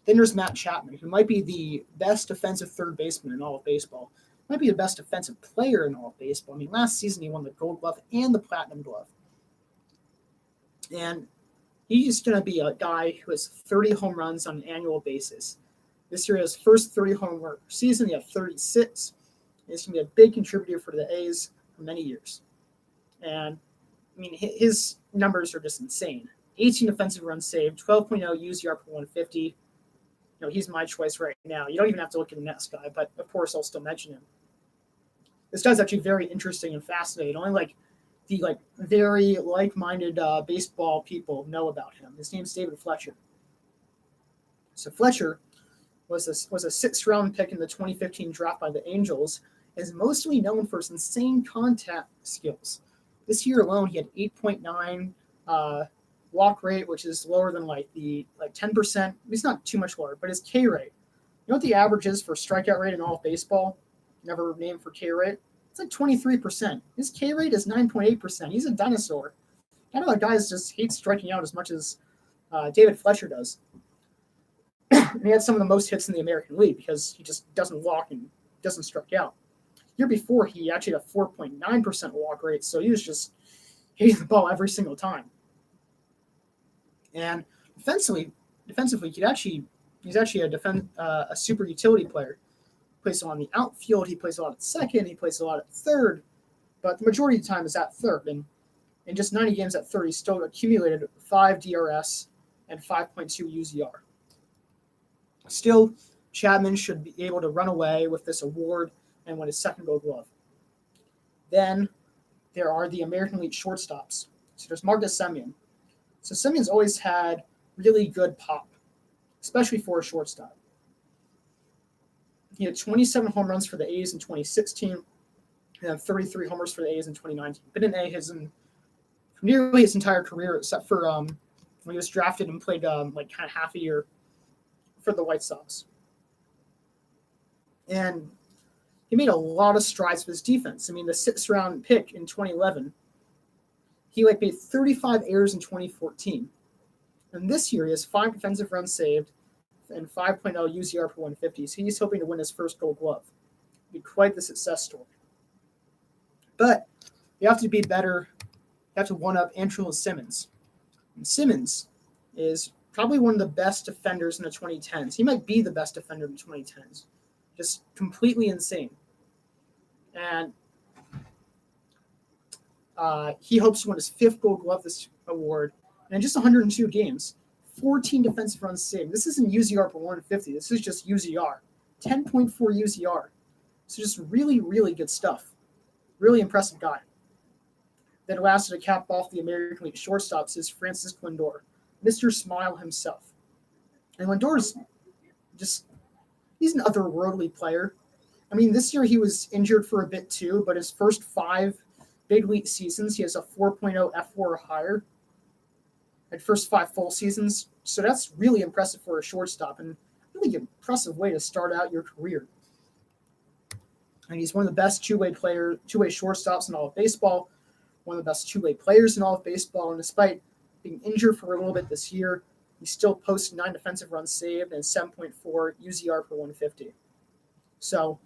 Then there's Matt Chapman, who might be the best defensive third baseman in all of baseball. Might be the best defensive player in all of baseball. Last season he won the Gold Glove and the Platinum Glove. And he's going to be a guy who has 30 home runs on an annual basis. This year, his first 30-homer season, he had 36. He's going to be a big contributor for the A's for many years. And, his numbers are just insane. 18 defensive runs saved, 12.0 UZR per 150. He's my choice right now. You don't even have to look at the next guy, but of course I'll still mention him. This guy's actually very interesting and fascinating. Only the very like-minded baseball people know about him. His name's David Fletcher. So Fletcher was a 6th-round pick in the 2015 draft by the Angels, is mostly known for his insane contact skills. This year alone, he had 8.9 walk rate, which is lower than the 10%. It's not too much lower, but his K rate. You know what the average is for strikeout rate in all of baseball? Never named for K rate. It's 23%. His K rate is 9.8%. He's a dinosaur. Kind of guys just hate striking out as much as David Fletcher does. And he had some of the most hits in the American League because he just doesn't walk and doesn't strike out. Year before, he actually had a 4.9% walk rate, so he was just hitting the ball every single time. And defensively, he's actually a super utility player. He plays on the outfield, he plays a lot at second, he plays a lot at third, but the majority of the time is at third. And in just 90 games at third, he still accumulated 5 DRS and 5.2 UZR. Still, Chapman should be able to run away with this award and win his second Gold Glove. Then there are the American League shortstops. So there's Marcus Semien. So Semien's always had really good pop, especially for a shortstop. He had 27 home runs for the A's in 2016 and 33 homers for the A's in 2019. Been an A nearly his entire career, except for when he was drafted and played kind of half a year for the White Sox. And he made a lot of strides with his defense. The 6th-round pick in 2011, he made 35 errors in 2014. And this year, he has 5 defensive runs saved and 5.0 UZR per 150. So he's hoping to win his first Gold Glove. It'd be quite the success story. But you have to be better. You have to one-up Andrew Simmons. And Simmons is probably one of the best defenders in the 2010s. He might be the best defender in the 2010s. Just completely insane. And he hopes to win his 5th Gold Glove this award. And in just 102 games, 14 defensive runs saved. This isn't UZR per 150. This is just UZR. 10.4 UZR. So just really, really good stuff. Really impressive guy. Then last to cap off the American League shortstops is Francis Lindor, Mr. Smile himself. And Lindor's just, he's an otherworldly player. I mean, this year he was injured for a bit too, but his first 5 big league seasons, he has a 4.0 F4 or higher. At first 5 full seasons. So that's really impressive for a shortstop and really impressive way to start out your career. And he's one of the best two-way shortstops in all of baseball, one of the best two-way players in all of baseball. And despite being injured for a little bit this year, he still posted 9 defensive runs saved and 7.4 UZR per 150. So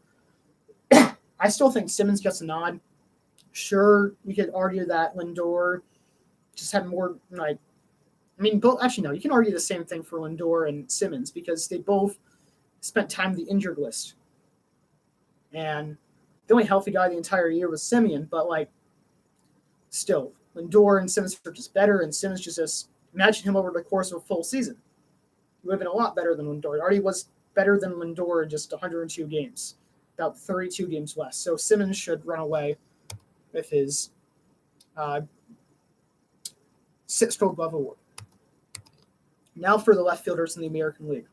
I still think Simmons gets a nod. Sure, you could argue that Lindor just had more, like, I mean, both, actually, no, you can argue the same thing for Lindor and Simmons because they both spent time on the injured list. And the only healthy guy the entire year was Semien, but, like, still, Lindor and Simmons are just better, and Simmons just imagine him over the course of a full season. He would have been a lot better than Lindor. He already was better than Lindor in just 102 games, about 32 games less. So Simmons should run away with his 6th Gold Glove Award. Now for the left fielders in the American League.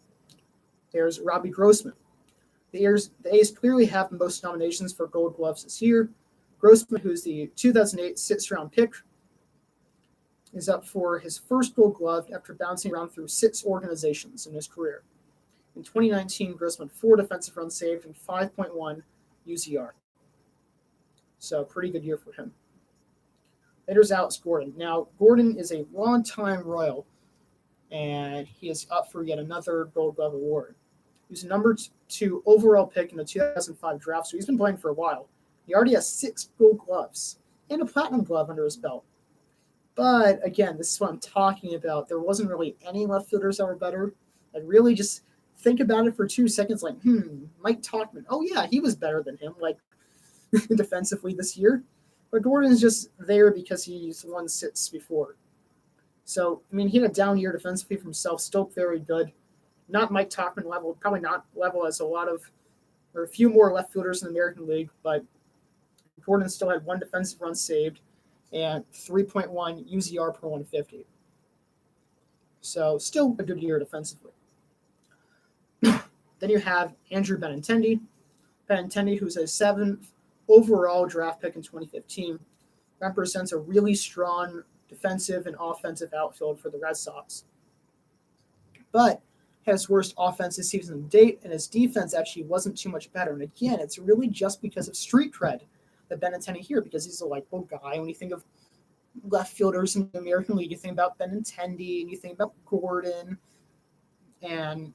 There's Robbie Grossman. The A's clearly have the most nominations for Gold Gloves this year. Grossman, who's the 2008 6th-round pick, is up for his first Gold Glove after bouncing around through 6 organizations in his career. In 2019, Grossman 4 defensive runs saved and 5.1 UZR. So pretty good year for him. Later's Alex Gordon. Now, Gordon is a longtime Royal, and he is up for yet another Gold Glove award. He was a number 2 overall pick in the 2005 draft, so he's been playing for a while. He already has 6 Gold Gloves and a Platinum Glove under his belt. But again, this is what I'm talking about. There wasn't really any left fielders that were better. I'd really just think about it for 2 seconds, like, Mike Tauchman. Oh yeah, he was better than him, like defensively this year. But Gordon's just there because he's won 6 before. So, I mean, he had a down year defensively for himself, still very good. Not Mike Tauchman level, probably not level as a few more left fielders in the American League, but Gordon still had 1 defensive run saved and 3.1 UZR per 150. So, still a good year defensively. Then you have Andrew Benintendi. Benintendi, who's a 7th overall draft pick in 2015, represents a really strong defensive and offensive outfield for the Red Sox. But has worst offensive season to date, and his defense actually wasn't too much better. And again, it's really just because of street cred that Benintendi here, because he's a likable guy. When you think of left fielders in the American League, you think about Benintendi, and you think about Gordon, and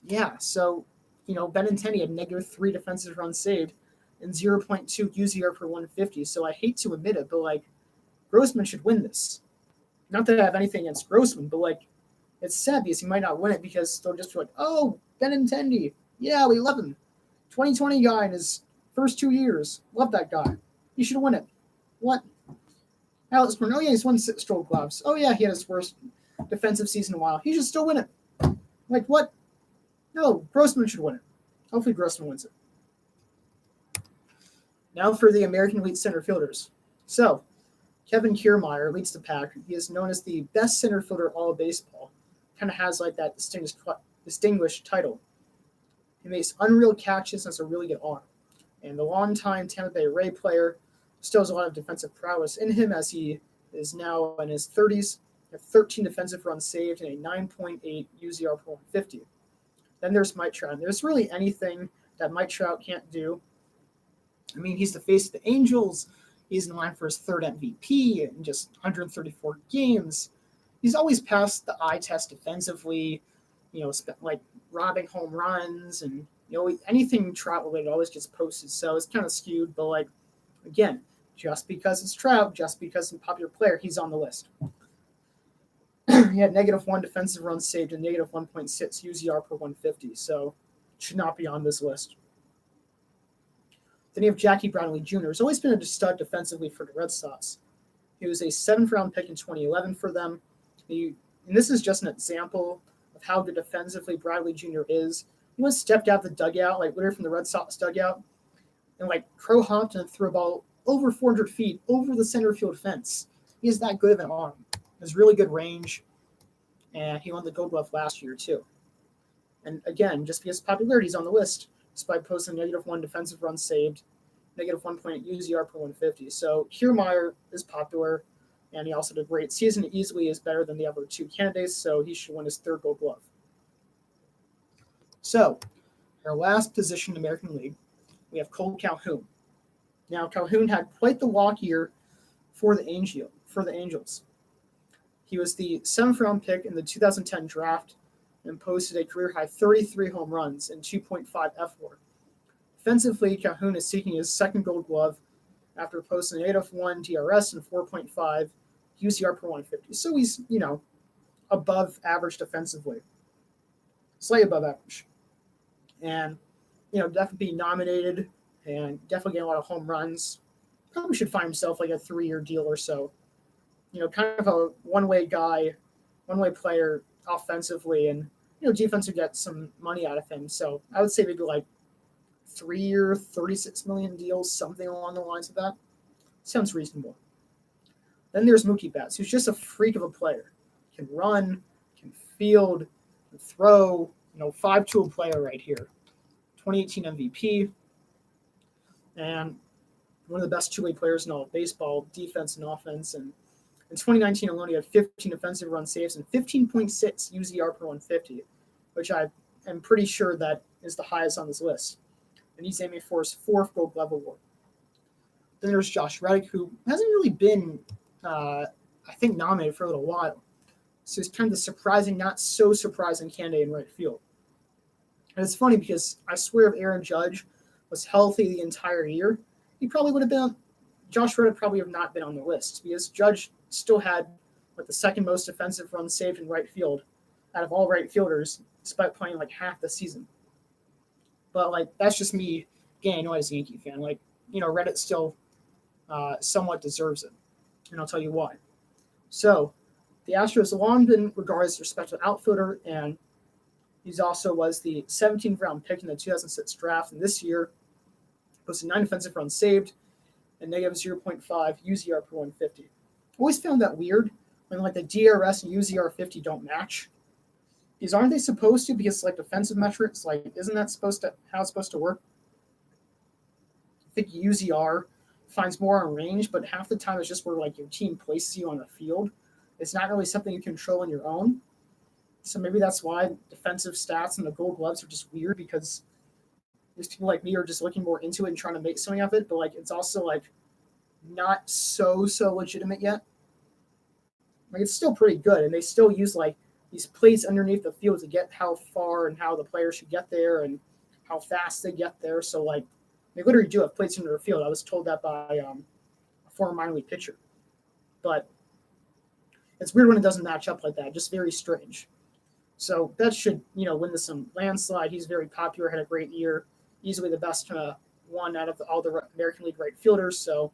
yeah, so, Benintendi had -3 defensive runs saved and 0.2 UZR per 150. So I hate to admit it, but, Grossman should win this. Not that I have anything against Grossman, but, it's sad because he might not win it because they'll just be like, oh, Benintendi. Yeah, we love him. 2020 guy in his first 2 years. Love that guy. He should win it. What? Alex Gordon. Oh, yeah, he's won 6 Gold Gloves. Oh, yeah, he had his worst defensive season in a while. He should still win it. What? No, Grossman should win it. Hopefully Grossman wins it. Now for the American League center fielders. So, Kevin Kiermaier leads the pack. He is known as the best center fielder all of baseball. Kind of has that distinguished title. He makes unreal catches and has a really good arm. And the longtime Tampa Bay Ray player still has a lot of defensive prowess in him, as he is now in his 30s, 13 defensive runs saved and a 9.8 UZR per 150. Then there's Mike Trout. There's really anything that Mike Trout can't do. I mean, he's the face of the Angels. He's in line for his 3rd MVP in just 134 games. He's always passed the eye test defensively, robbing home runs and, anything Trout related always gets posted. So it's kind of skewed, but again, just because it's Trout, just because he's a popular player, he's on the list. He had -1 defensive runs saved and -1.6 UZR per 150, so should not be on this list. Then you have Jackie Brownlee Jr., who's always been a stud defensively for the Red Sox. He was a 7th-round pick in 2011 for them. He and this is just an example of how good defensively Bradley Jr. is. He once stepped out the dugout, like literally from the Red Sox dugout, and like crow hopped and threw a ball over 400 feet over the center field fence. He has that good of an arm. He has really good range, and he won the Gold Glove last year too. And again, just because popularity is on the list, despite posting -1 defensive runs saved, -1 point UZR per 150. So Kiermaier is popular, and he also did a great season. He easily is better than the other two candidates, so he should win his third Gold Glove. So, our last position in the American League, we have Cole Calhoun. Now, Calhoun had quite the walk year for the Angels. He was the 7th-round pick in the 2010 draft and posted a career-high 33 home runs and 2.5 F-WAR. Defensively, Calhoun is seeking his second Gold Glove after posting an 8.1 DRS and 4.5 UCR per 150. So he's, above average defensively, slightly above average. And, definitely be nominated and definitely get a lot of home runs. Probably should find himself like a 3-year deal or so. Kind of a one-way guy, one-way player offensively, and, defense would get some money out of him. So I would say maybe like 3-year, $36 million deals, something along the lines of that. Sounds reasonable. Then there's Mookie Betts, who's just a freak of a player. Can run, can field, can throw, 5-tool player right here. 2018 MVP, and one of the best two-way players in all of baseball, defense and offense. And in 2019 alone, he had 15 defensive run saves and 15.6 UZR per 150, which I am pretty sure that is the highest on this list. And he's aiming for his 4th Gold Glove award. Then there's Josh Reddick, who hasn't really been, nominated for a little while. So he's kind of the surprising, not so surprising candidate in right field. And it's funny because I swear if Aaron Judge was healthy the entire year, he probably would have been, Josh Reddick probably have not been on the list because Judge still had the second most defensive runs saved in right field out of all right fielders, despite playing half the season. But that's just me getting annoyed as a Yankee fan. Reddick still somewhat deserves it, and I'll tell you why. So the Astros have long been regarded as a respected outfielder, and he also was the 17th round pick in the 2006 draft, and this year posted 9 defensive runs saved and -0.5 UZR per 150. Always found that weird when the DRS and UZR 50 don't match. Because aren't they supposed to? Because defensive metrics, isn't that how it's supposed to work? I think UZR finds more on range, but half the time it's just where your team places you on the field. It's not really something you control on your own. So maybe that's why defensive stats and the Gold Gloves are just weird, because there's people like me are just looking more into it and trying to make something of it, but it's also not so legitimate yet. It's still pretty good, and they still use these plates underneath the field to get how far and how the player should get there and how fast they get there. So they literally do have plates under the field. I was told that by a former minor league pitcher, but it's weird when it doesn't match up like that. Just very strange. So that should, win this some landslide. He's very popular, had a great year, easily the best one out of all the American League right fielders. So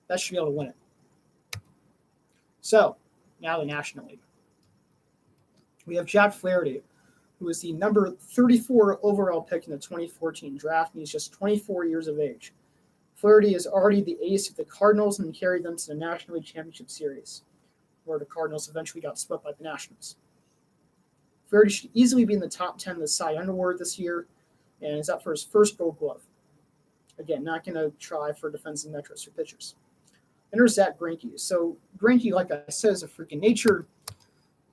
that should be able to win it. So now the National League. We have Jack Flaherty, who was the number 34 overall pick in the 2014 draft, and he's just 24 years of age. Flaherty is already the ace of the Cardinals and carried them to the National League Championship Series, where the Cardinals eventually got swept by the Nationals. Flaherty should easily be in the top 10 of the Cy Young Award this year and is up for his first Gold Glove. Again, not going to try for defensive metrics for pitchers. And there's Zach Greinke. So Greinke, like I said, is a freak of nature.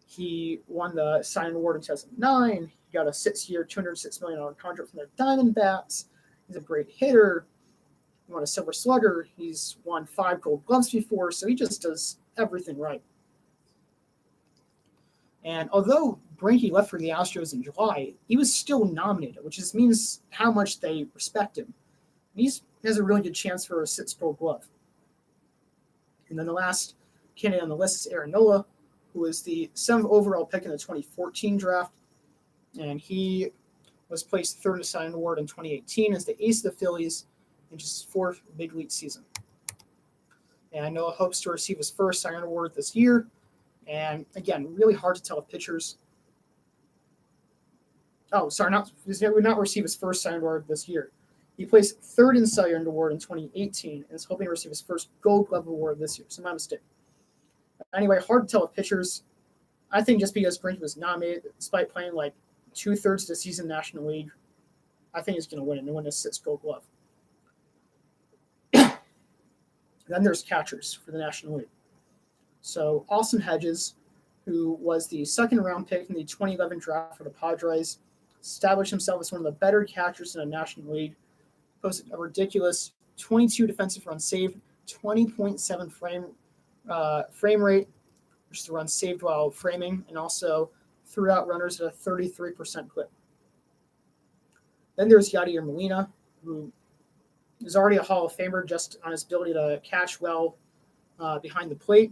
He won the Cy Young Award in 2009. He got a 6-year, $206 million contract from the Diamondbacks. He's a great hitter. He won a Silver Slugger. He's won 5 Gold Gloves before, so he just does everything right. And although Greinke left for the Astros in July, he was still nominated, which just means how much they respect him. He has a really good chance for a 6th Gold Glove. And then the last candidate on the list is Aaron Nola, who was the 7th overall pick in the 2014 draft. And he was placed 3rd in the Cy Young Award in 2018 as the ace of the Phillies in just his 4th big league season. And Nola hopes to receive his first Cy Young Award this year. And again, really hard to tell if pitchers. Oh, sorry, he would not receive his first Cy Young Award this year. He placed third in Cy Young Award in 2018 and is hoping to receive his first Gold Glove Award this year. So my mistake. Anyway, hard to tell with pitchers. I think just because Greinke was nominated, despite playing like 2/3 of the season in the National League, I think he's going to win and win his sixth Gold Glove. Then there's catchers for the National League. So Austin Hedges, who was the second-round pick in the 2011 draft for the Padres, established himself as one of the better catchers in the National League, posted a ridiculous 22 defensive runs saved, 20.7 frame rate, which is the run saved while framing, and also threw out runners at a 33% clip. Then there's Yadier Molina, who is already a Hall of Famer just on his ability to catch well behind the plate.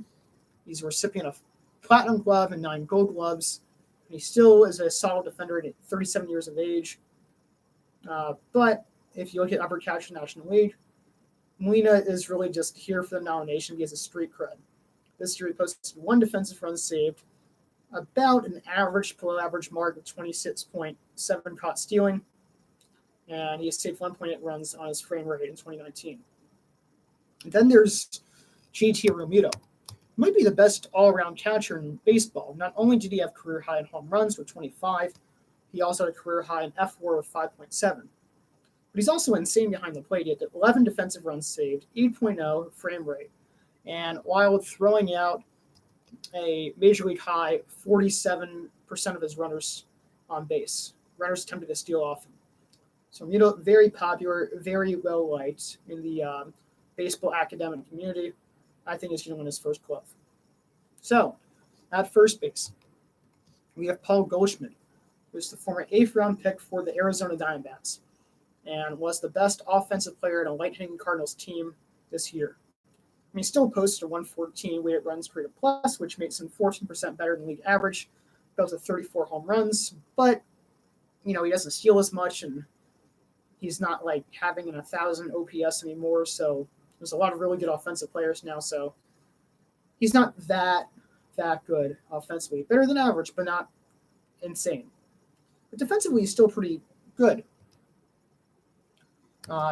He's a recipient of Platinum Glove and 9 Gold Gloves. And he still is a solid defender at 37 years of age. But if you look at upper catch in the National League, Molina is really just here for the nomination because of street cred. This year he posted 1 defensive run saved, about an average, below average mark of 26.7 caught stealing, and he has saved 1.8 runs on his frame rate in 2019. And then there's JT Realmuto. He might be the best all-around catcher in baseball. Not only did he have career high in home runs with 25, he also had a career high in F4 of 5.7. But he's also insane behind the plate. He had 11 defensive runs saved, 8.0 frame rate, and while throwing out a major league high 47% of his runners on base. Runners attempted to steal off him. So Realmuto, very popular, very well liked in the baseball academic community. I think he's going to win his first glove. So, at first base, we have Paul Goldschmidt, who's the former 8th round pick for the Arizona Diamondbacks and was the best offensive player in a light-hitting Cardinals team this year. I mean, he still posted a 114 weighted runs created plus, which makes him 14% better than league average, goes to 34 home runs, but, he doesn't steal as much, and he's not like having an 1,000 OPS anymore, so there's a lot of really good offensive players now, so he's not that good offensively. Better than average, but not insane. But defensively, he's still pretty good.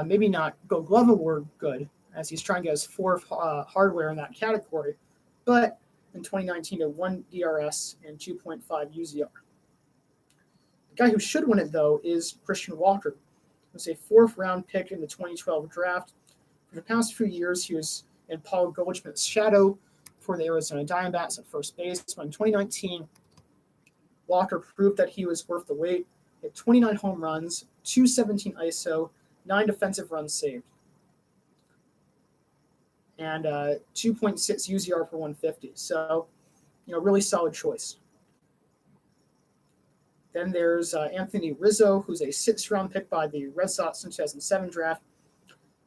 Maybe not Gold Glove Award good, as he's trying to get his 4th hardware in that category, but in 2019, a 1 DRS and 2.5 UZR. The guy who should win it, though, is Christian Walker. He was a 4th round pick in the 2012 draft. For the past few years, he was in Paul Goldschmidt's shadow for the Arizona Diamondbacks at first base. But in 2019, Walker proved that he was worth the wait. He had 29 home runs, 217 ISO, 9 defensive runs saved, and 2.6 UZR per 150. So, really solid choice. Then there's Anthony Rizzo, who's a 6th round pick by the Red Sox in 2007 draft.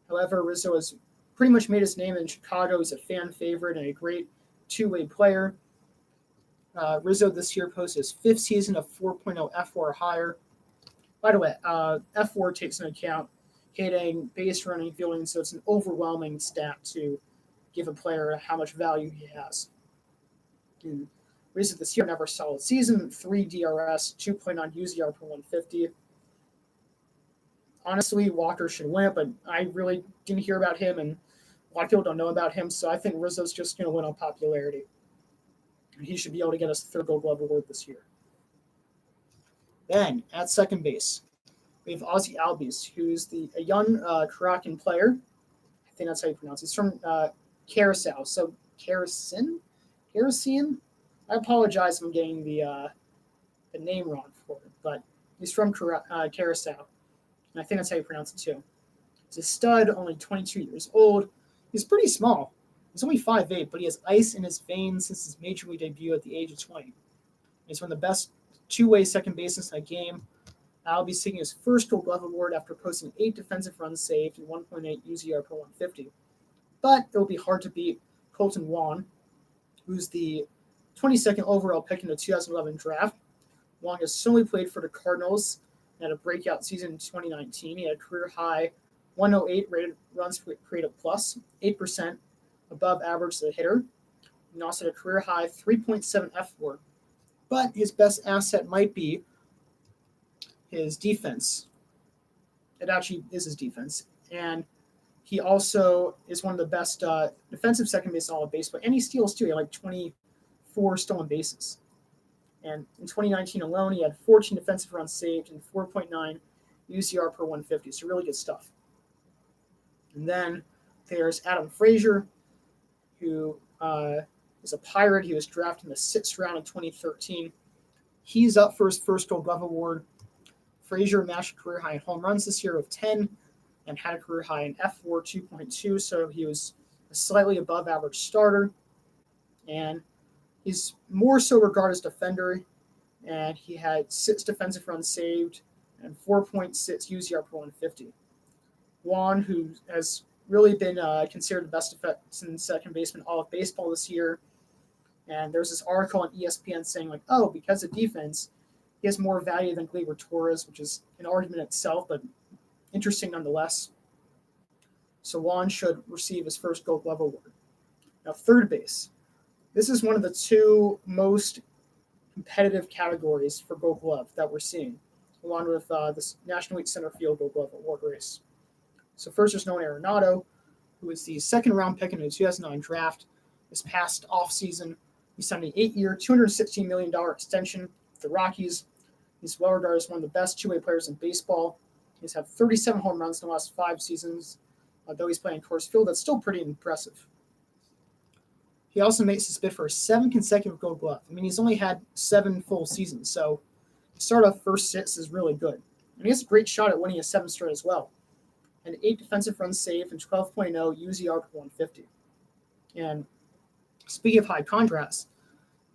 However, Rizzo has pretty much made his name in Chicago. He's a fan favorite and a great two-way player. Rizzo this year posted his 5th season of 4.0 F4 or higher. By the way, F4 takes into account hitting, base running, fielding, so it's an overwhelming stat to give a player how much value he has. And Rizzo this year never solid season, 3 DRS, 2.9 UZR per 150. Honestly, Walker should win it, but I really didn't hear about him, and a lot of people don't know about him, so I think Rizzo's just going to win on popularity. And he should be able to get his 3rd Gold Glove Award this year. Then, at second base, we have Ozzie Albies, who's a young Caracas player. I think that's how you pronounce it. He's from Curacao. So, Caracin? I apologize if I'm getting the name wrong for it, but he's from Curacao. And I think that's how you pronounce it too. He's a stud, only 22 years old. He's pretty small. He's only 5'8", but he has ice in his veins since his major league debut at the age of 20. He's one of the best two-way second basemen in a game. Albies seeking his first Gold Glove Award after posting 8 defensive runs saved and 1.8 UZR per 150. But it will be hard to beat Colton Wong, who's the 22nd overall pick in the 2011 draft. Wong has solely played for the Cardinals and had a breakout season in 2019. He had a career high 108 rated runs created plus, 8% above average as a hitter, and also had a career high 3.7 F4. But his best asset might be his defense. It actually is his defense. And he also is one of the best defensive second base in all of baseball. And he steals too. He had like 24 stolen bases. And in 2019 alone, he had 14 defensive runs saved and 4.9 UZR per 150. So really good stuff. And then there's Adam Frazier, who is a Pirate. He was drafted in the 6th round in 2013. He's up for his first Gold Glove award. Frazier matched a career high in home runs this year with 10 and had a career high in F4 2.2, so he was a slightly above average starter. And he's more so regarded as defender, and he had 6 defensive runs saved and 4.6 UZR per 150. Juan, who has really been considered the best defensive second baseman all of baseball this year. And there's this article on ESPN saying, like, oh, because of defense, he has more value than Gleyber Torres, which is an argument itself, but interesting nonetheless. So Juan should receive his first Gold Glove award. Now, third base. This is one of the 2 most competitive categories for Gold Glove that we're seeing, along with this National League Center Field Gold Glove award race. So first, there's Nolan Arenado, who was the 2nd round pick in the 2009 draft. This past offseason, he signed an 8-year, $216 million extension with the Rockies. He's well regarded as one of the best two-way players in baseball. He's had 37 home runs in the last 5 seasons. Though he's playing Coors Field, that's still pretty impressive. He also makes his bid for 7 consecutive Gold Glove. I mean, he's only had 7 full seasons, so to start off first 6 is really good. And he has a great shot at winning a 7th straight as well. And 8 defensive runs saved and 12.0 UZR per 150. And speaking of high contracts,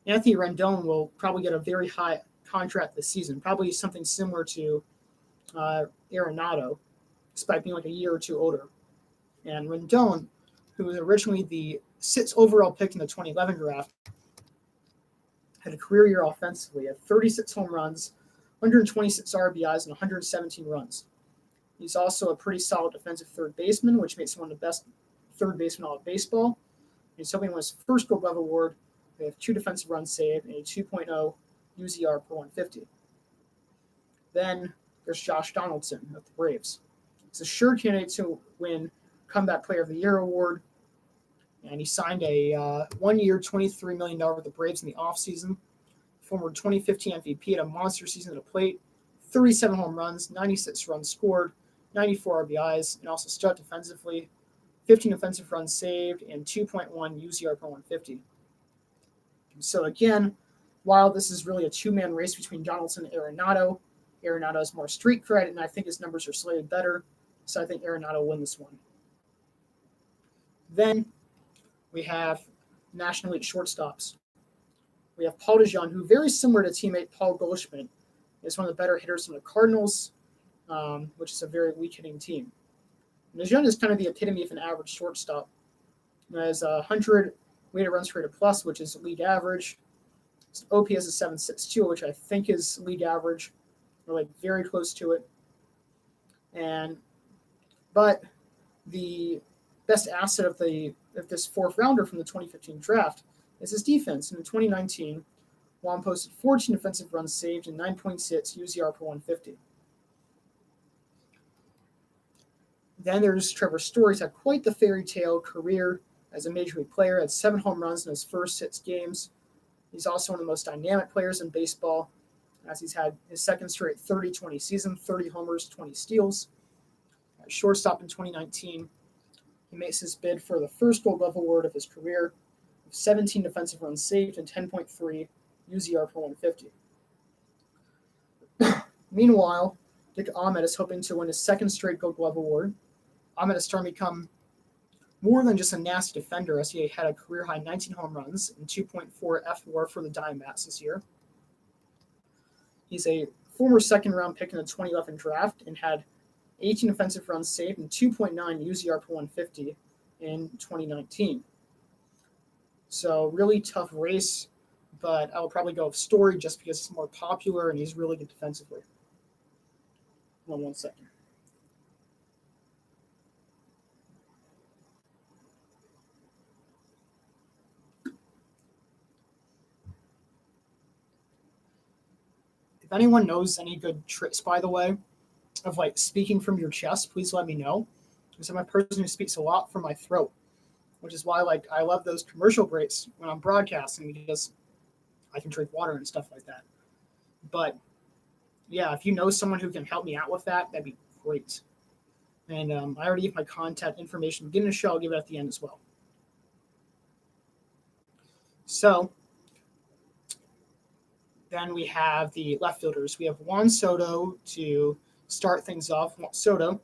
Anthony Rendon will probably get a very high contract this season, probably something similar to Arenado, despite being like a year or 2 older. And Rendon, who was originally the 6th overall pick in the 2011 draft, had a career year offensively at 36 home runs, 126 RBIs, and 117 runs. He's also a pretty solid defensive third baseman, which makes him one of the best third basemen in all of baseball. He's hoping to win his first Gold Glove award. They have 2 defensive runs saved and a 2.0 UZR per 150. Then there's Josh Donaldson of the Braves. He's a sure candidate to win Comeback Player of the Year award, and he signed a 1-year, $23 million with the Braves in the offseason. Former 2015 MVP had a monster season at the plate, 37 home runs, 96 runs scored, 94 RBIs, and also stood defensively, 15 defensive runs saved, and 2.1 UZR per 150. So again, while this is really a 2-man race between Donaldson and Arenado has more street credit, and I think his numbers are slightly better, so I think Arenado will win this one. Then we have National League shortstops. We have Paul DeJong, who, very similar to teammate Paul Goldschmidt, is one of the better hitters from the Cardinals, which is a very weak-hitting team. And DeJong is kind of the epitome of an average shortstop. He has 100 weighted runs created plus, which is league average. His OPS is 7.62, which I think is league average, or like very close to it. But the best asset of this 4th rounder from the 2015 draft is his defense. And in 2019, Juan posted 14 defensive runs saved and 9.6 UZR per 150. Then there's Trevor Story. He's had quite the fairy tale career as a major league player. Had 7 home runs in his first 6 games. He's also one of the most dynamic players in baseball, as he's had his 2nd straight 30-20 season, 30 homers, 20 steals. At shortstop in 2019, he makes his bid for the first Gold Glove award of his career, with 17 defensive runs saved and 10.3 UZR per 150. Meanwhile, Nick Ahmed is hoping to win his 2nd straight Gold Glove award. Ahmed is starting to become more than just a nasty defender, as he had a career-high 19 home runs and 2.4 F4 for the Diamondbacks this year. He's a former 2nd-round pick in the 2011 draft and had 18 offensive runs saved and 2.9 UZR per 150 in 2019. So really tough race, but I will probably go with Story just because he's more popular and he's really good defensively. Hold on 1 second. If anyone knows any good tricks, by the way, of like speaking from your chest, please let me know. Because I'm a person who speaks a lot from my throat, which is why like I love those commercial breaks when I'm broadcasting because I can drink water and stuff like that. But yeah, if you know someone who can help me out with that, that'd be great. And I already give my contact information beginning of the show. I'll give it at the end as well. So then we have the left fielders. We have Juan Soto to start things off. Soto,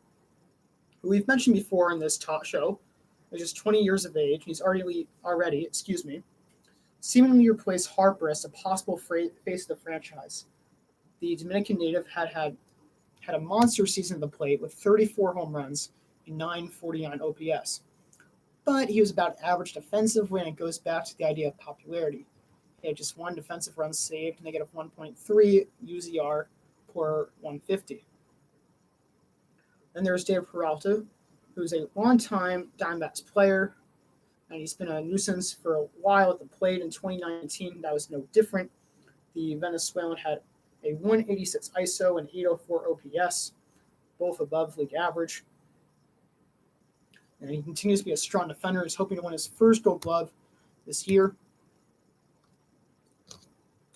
who we've mentioned before in this talk show, is just 20 years of age. He's already seemingly replaced Harper as a possible face of the franchise. The Dominican native had a monster season at the plate with 34 home runs and 949 OPS. But he was about average defensively, and it goes back to the idea of popularity. He had just one defensive run saved, negative 1.3 UZR per 150. Then there's Dave Peralta, who's a longtime Diamondbacks player, and he's been a nuisance for a while at the plate. In 2019, that was no different. The Venezuelan had a 186 ISO and 804 OPS, both above league average. And he continues to be a strong defender. He's hoping to win his first Gold Glove this year.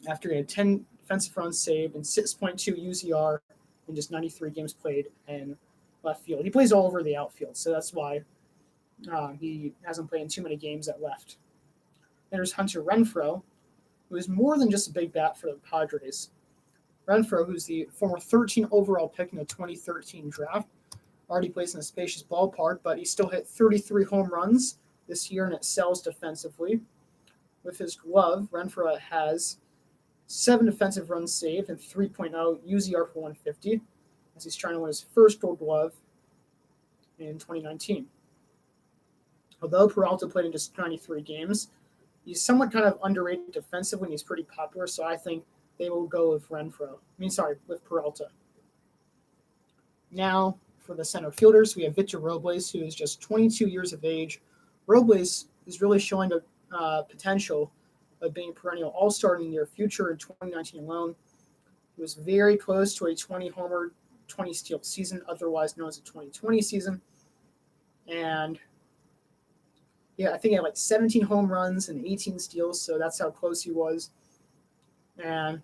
After he had 10 defensive runs saved and 6.2 UZR in just 93 games played in left field. He plays all over the outfield, so that's why he hasn't played in too many games at left. Then there's Hunter Renfroe, who is more than just a big bat for the Padres. Renfroe, who's the former 13 overall pick in the 2013 draft, already plays in a spacious ballpark, but he still hit 33 home runs this year and excels defensively. With his glove, Renfroe has 7 defensive runs saved and 3.0 UZR per 150 as he's trying to win his first Gold Glove in 2019. Although Peralta played in just 93 games, he's somewhat kind of underrated defensively and he's pretty popular, so I think they will go with with Peralta. Now, for the center fielders, we have Victor Robles, who is just 22 years of age. Robles is really showing the potential of being a perennial all-star in the near future. In 2019 alone, he was very close to a 20-homer, 20-steal season, otherwise known as a 2020 season. And yeah, I think he had like 17 home runs and 18 steals, so that's how close he was. And in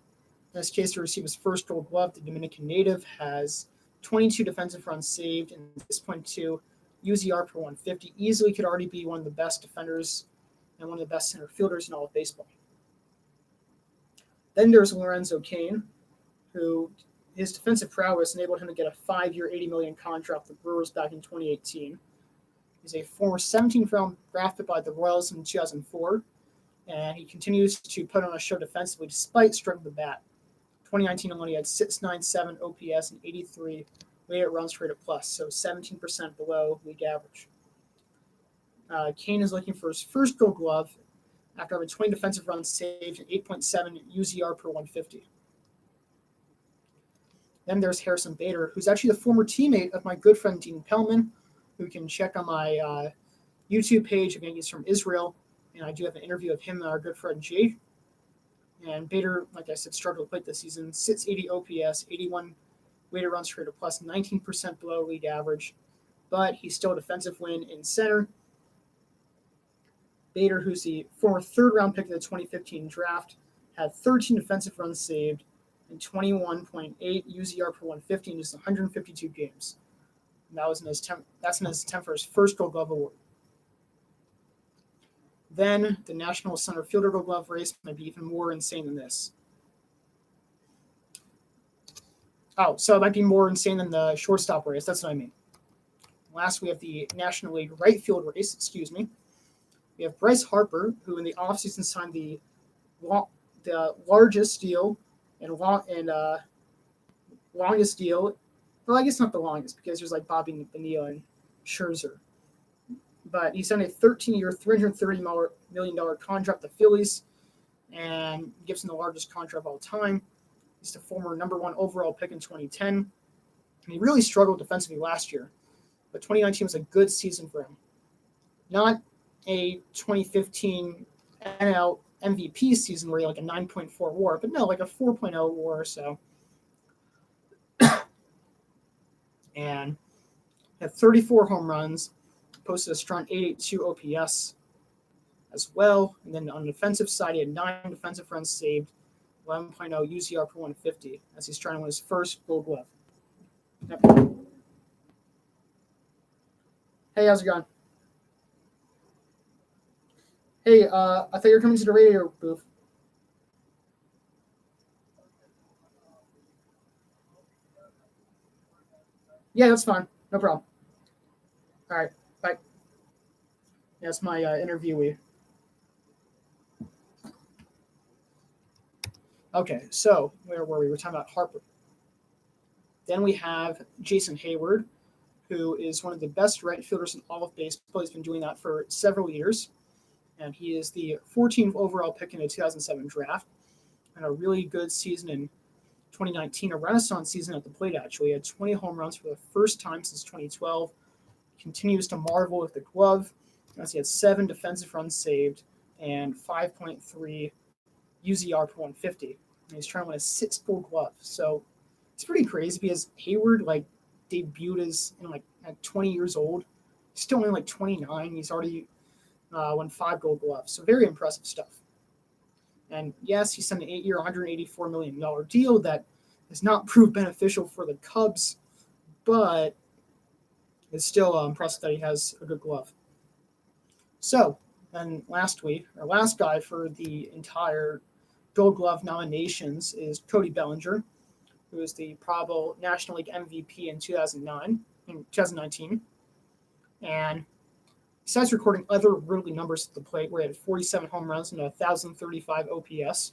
this case, to receive his first Gold Glove, the Dominican native has 22 defensive runs saved and 6.2 UZR per 150. Easily could already be one of the best defenders and one of the best center fielders in all of baseball. Then there's Lorenzo Cain, who his defensive prowess enabled him to get a 5-year, $80 million contract with the Brewers back in 2018. He's a former 17th round draft pick by the Royals in 2004, and he continues to put on a show defensively despite struggling with the bat. 2019 alone, he had 697 OPS and 83 weighted runs created plus, so 17% below league average. Cain is looking for his first Gold Glove after having 20 defensive runs saved and 8.7 UZR per 150. Then there's Harrison Bader, who's actually the former teammate of my good friend Dean Pellman, who can check on my YouTube page of Yankees from Israel. And I do have an interview of him and our good friend Jay. And Bader, like I said, struggled to play this season. 680 OPS, 81 weighted runs created plus, 19% below league average. But he's still a defensive win in center. Bader, who's the former 3rd-round pick of the 2015 draft, had 13 defensive runs saved and 21.8 UZR per 150 in just 152 games. And that's in his attempt for his first Gold Glove award. Then the National Center Fielder Gold Glove race might be even more insane than this. Oh, so it might be more insane than the shortstop race. That's what I mean. Last, we have the National League right field race. We have Bryce Harper, who in the offseason signed the largest deal and longest deal. Well, I guess not the longest because there's like Bobby Bonilla and Scherzer. But he signed a 13-year, $330 million contract to the Phillies and gives him the largest contract of all time. He's the former number 1 overall pick in 2010. And he really struggled defensively last year. But 2019 was a good season for him. Not a 2015 NL MVP season where he had like a 9.4 WAR, but no, like a 4.0 WAR or so. and had 34 home runs, posted a strong 882 OPS as well. And then on the defensive side, he had 9 defensive runs saved, 11.0 UZR per 150 as he's trying to win his first Gold Glove. Yep. Hey, how's it going? Hey, I thought you were coming to the radio booth. Yeah, that's fine. No problem. All right, bye. Yeah, that's my interviewee. Okay, so where were we? We're talking about Harper. Then we have Jason Hayward, who is one of the best right fielders in all of baseball. He's been doing that for several years, and he is the 14th overall pick in the 2007 draft. And a really good season in 2019, a renaissance season at the plate, actually. He had 20 home runs for the first time since 2012. Continues to marvel with the glove, as he had 7 defensive runs saved and 5.3 UZR per 150. And he's trying to win a 6th Gold Glove. So it's pretty crazy because Hayward debuted as at 20 years old. He's still only 29. He's already won 5 Gold Gloves. So very impressive stuff. And yes, he signed an 8-year, $184 million deal that has not proved beneficial for the Cubs, but it's still impressive that he has a good glove. So then last guy for the entire Gold Glove nominations is Cody Bellinger, who was the Bravo National League MVP in 2019. And besides recording other really numbers at the plate, where he had 47 home runs and 1,035 OPS,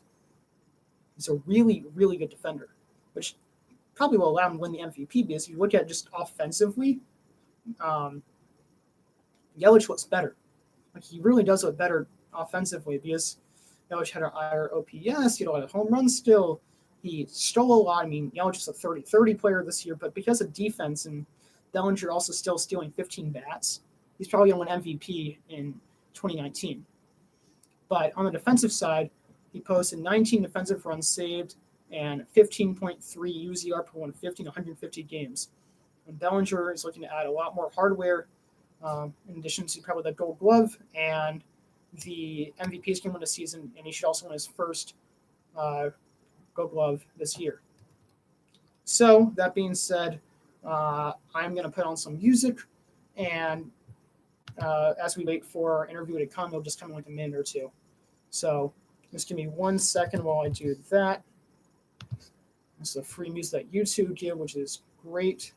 he's a really, really good defender, which probably will allow him to win the MVP because if you look at it just offensively, Yelich looks better. He really does look better offensively because Yelich had a higher OPS, he had a lot of home runs still. He stole a lot. I mean, Yelich is a 30-30 player this year, but because of defense and Bellinger also still stealing 15 bats, he's probably going to win MVP in 2019. But on the defensive side, he posted 19 defensive runs saved and 15.3 UZR per 150 in 150 games. And Bellinger is looking to add a lot more hardware, in addition to probably the Gold Glove and the MVP is going to win the season, and he should also win his first Gold Glove this year. So that being said, I'm going to put on some music, and as we wait for our interview to come, it'll just come in a minute or two. So just give me 1 second while I do that. This is a free music that YouTube give, which is great.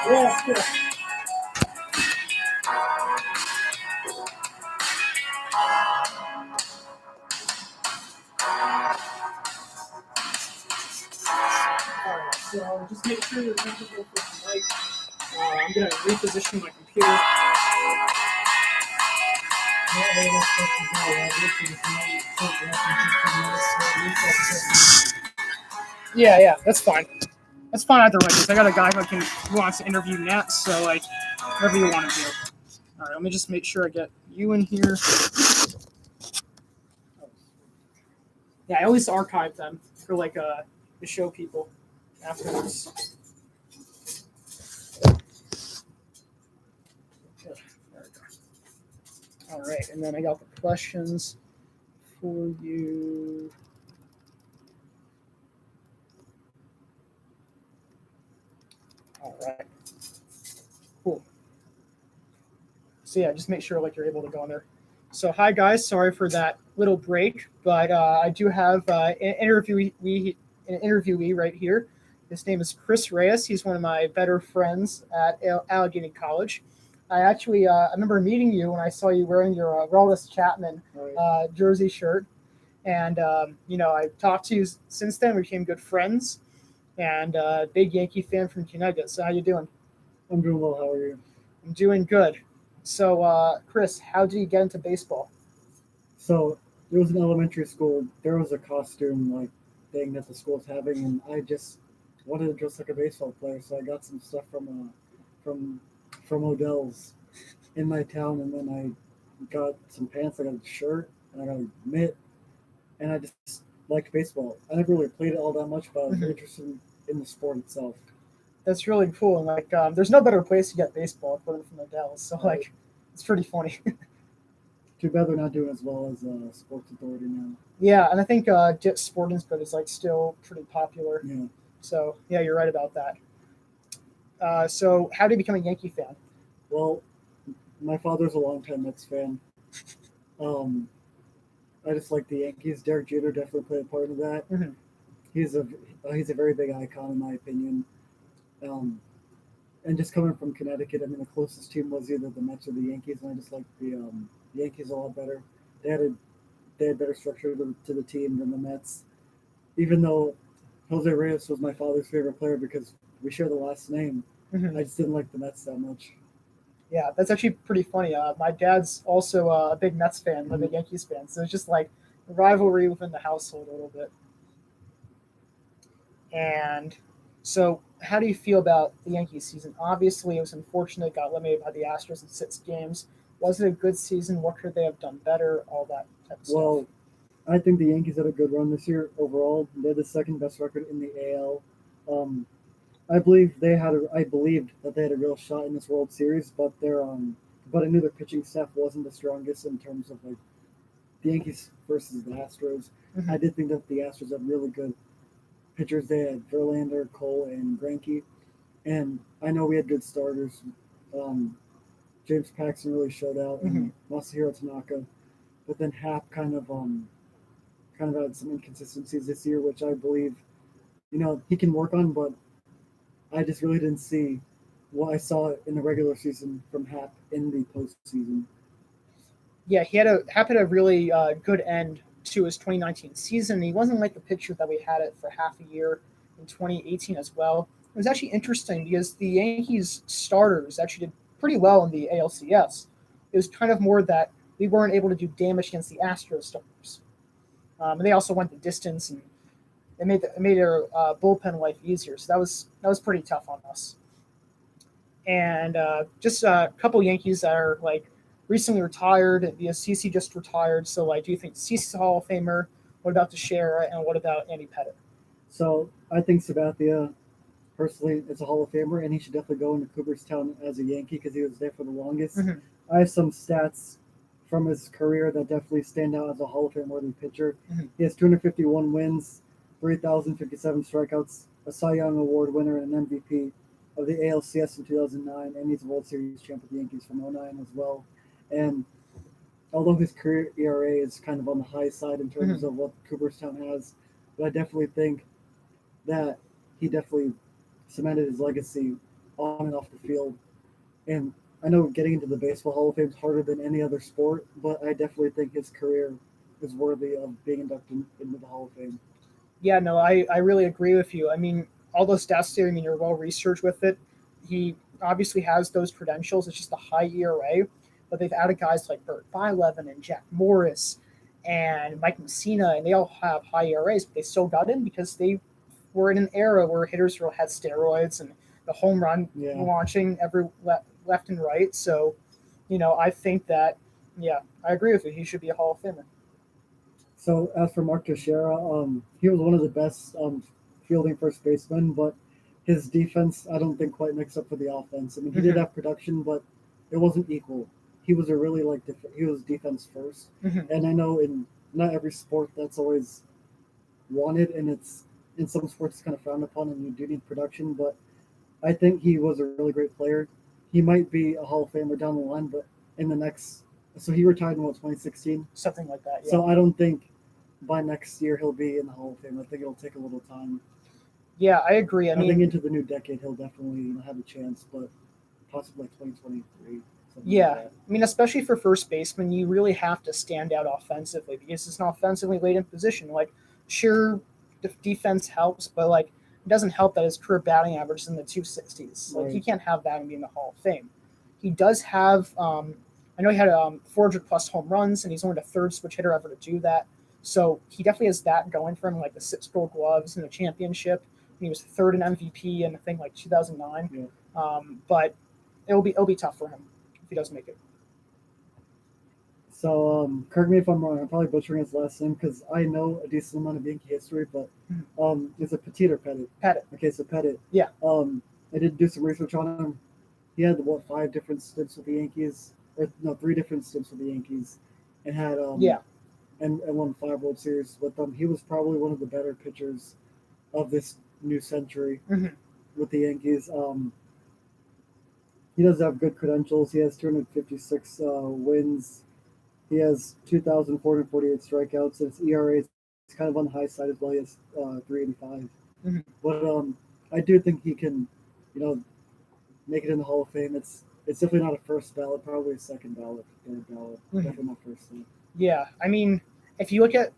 Yeah, it's good. Alright, so just make sure you're comfortable for tonight. I'm going to reposition my computer. Yeah, that's fine. That's fine either way, because I got a guy who wants to interview Nets, so like, whatever you want to do. Alright, let me just make sure I get you in here. Yeah, I always archive them for like to show people afterwards. There we go. All right, and then I got the questions for you. All right, cool. So yeah, just make sure like you're able to go in there. So hi guys, sorry for that little break, but I do have an interviewee right here. His name is Chris Reyes. He's one of my better friends at Allegheny College. I actually I remember meeting you when I saw you wearing your Rollis Chapman jersey shirt, and I talked to you since then. We became good friends, and big Yankee fan from Connecticut. So how you doing? I'm doing well. How are you? I'm doing good. So, Chris, how did you get into baseball? So there was an elementary school. There was a costume thing that the school was having, and I just wanted to dress like a baseball player. So I got some stuff from Odell's in my town, and then I got some pants. I got a shirt, and I got a mitt, and I just liked baseball. I never really played it all that much, but I was interested in the sport itself. That's really cool, and there's no better place to get baseball than from Odell's. So it's pretty funny. Too bad they're not doing as well as Sports Authority now. Yeah, and I think Jet Sporting Goods is still pretty popular. Yeah. So yeah, you're right about that. So how did you become a Yankee fan? Well, my father's a longtime Mets fan. I just like the Yankees. Derek Jeter definitely played a part of that. Mm-hmm. He's a very big icon in my opinion. And just coming from Connecticut, I mean, the closest team was either the Mets or the Yankees, and I just liked the Yankees a lot better. They had better structure to the team than the Mets. Even though Jose Reyes was my father's favorite player because we share the last name, I just didn't like the Mets that much. Yeah, that's actually pretty funny. My dad's also a big Mets fan, a big Yankees fan, so it's just like a rivalry within the household a little bit. And so, how do you feel about the Yankees season? Obviously, it was unfortunate; got eliminated by the Astros in 6 games. Was it a good season? What could they have done better? All that type of stuff. Well, I think the Yankees had a good run this year overall. They had the second best record in the AL. I believed that they had a real shot in this World Series, but I knew their pitching staff wasn't the strongest in terms of the Yankees versus the Astros. Mm-hmm. I did think that the Astros had really good pitchers. They had Verlander, Cole, and Greinke, and I know we had good starters. James Paxton really showed out, and Masahiro Tanaka, but then Happ kind of had some inconsistencies this year, which I believe, he can work on, but I just really didn't see what I saw in the regular season from Happ in the postseason. Yeah, Happ had a really good end to his 2019 season. He wasn't like the pitcher that we had it for half a year in 2018 as well. It was actually interesting because the Yankees starters actually did pretty well in the ALCS. It was kind of more that we weren't able to do damage against the Astros starters. And they also went the distance, and it made their bullpen life easier. So that was pretty tough on us. And just a couple Yankees that are recently retired. The CC just retired. So do you think CC's a Hall of Famer? What about Teixeira, and what about Andy Pettitte? So I think Sabathia, personally, is a Hall of Famer, and he should definitely go into Cooperstown as a Yankee because he was there for the longest. Mm-hmm. I have some stats from his career that definitely stand out as a Hall of Fame worthy pitcher. Mhm. He has 251 wins, 3,057 strikeouts, a Cy Young Award winner, and an MVP of the ALCS in 2009, and he's a World Series champ with the Yankees from '09 as well. And although his career ERA is kind of on the high side in terms Mhm. of what Cooperstown has, but I definitely think that he definitely cemented his legacy on and off the field. And I know getting into the Baseball Hall of Fame is harder than any other sport, but I definitely think his career is worthy of being inducted into the Hall of Fame. Yeah, no, I really agree with you. I mean, all those stats there, I mean, you're well researched with it. He obviously has those credentials. It's just a high ERA, but they've added guys like Bert Byleven and Jack Morris and Mike Messina, and they all have high ERAs, but they still got in because they were in an era where hitters had steroids and the home run Yeah. launching left and right. So, I think that, yeah, I agree with you. He should be a Hall of Famer. So as for Mark Teixeira, he was one of the best fielding first basemen, but his defense I don't think quite makes up for the offense. I mean, he did Mhm. have production, but it wasn't equal. He was a really he was defense first, Mhm. and I know in not every sport that's always wanted, and it's in some sports it's kind of frowned upon, and you do need production. But I think he was a really great player. He might be a Hall of Famer down the line, but in the next, so he retired in what 2016. Something like that, yeah. So I don't think by next year he'll be in the Hall of Fame. I think it'll take a little time. Yeah, I agree. I think into the new decade he'll definitely have a chance, but possibly like 2023, something yeah, like that. I mean, especially for first baseman, you really have to stand out offensively because it's an offensively laden position. Like, sure, defense helps, but like, it doesn't help that his career batting average is in the 260s. Like, he Right. can't have that and be in the Hall of Fame. He does have, I know he had 400 plus home runs, and he's only the third switch hitter ever to do that. So he definitely has that going for him, like the 6 Gold Gloves and the championship. And he was third in MVP in I think like 2009. Yeah. But it'll be tough for him if he doesn't make it. So correct me if I'm wrong. I'm probably butchering his last name because I know a decent amount of Yankee history, but is it Petit or Pettit? Pettit. Okay, so Pettit. Yeah. I did do some research on him. He had what 5 different stints with the Yankees, or no, 3 different stints with the Yankees, and had Yeah. and won 5 World Series with them. He was probably one of the better pitchers of this new century Hmm. with the Yankees. He does have good credentials. He has 256 wins. He has 2,448 strikeouts. His ERA is kind of on the high side as well. He has 385. Hmm. But I do think he can, you know, make it in the Hall of Fame. It's definitely not a first ballot, probably a second ballot, third ballot. Hmm. Definitely not first. Yeah. I mean, if you look at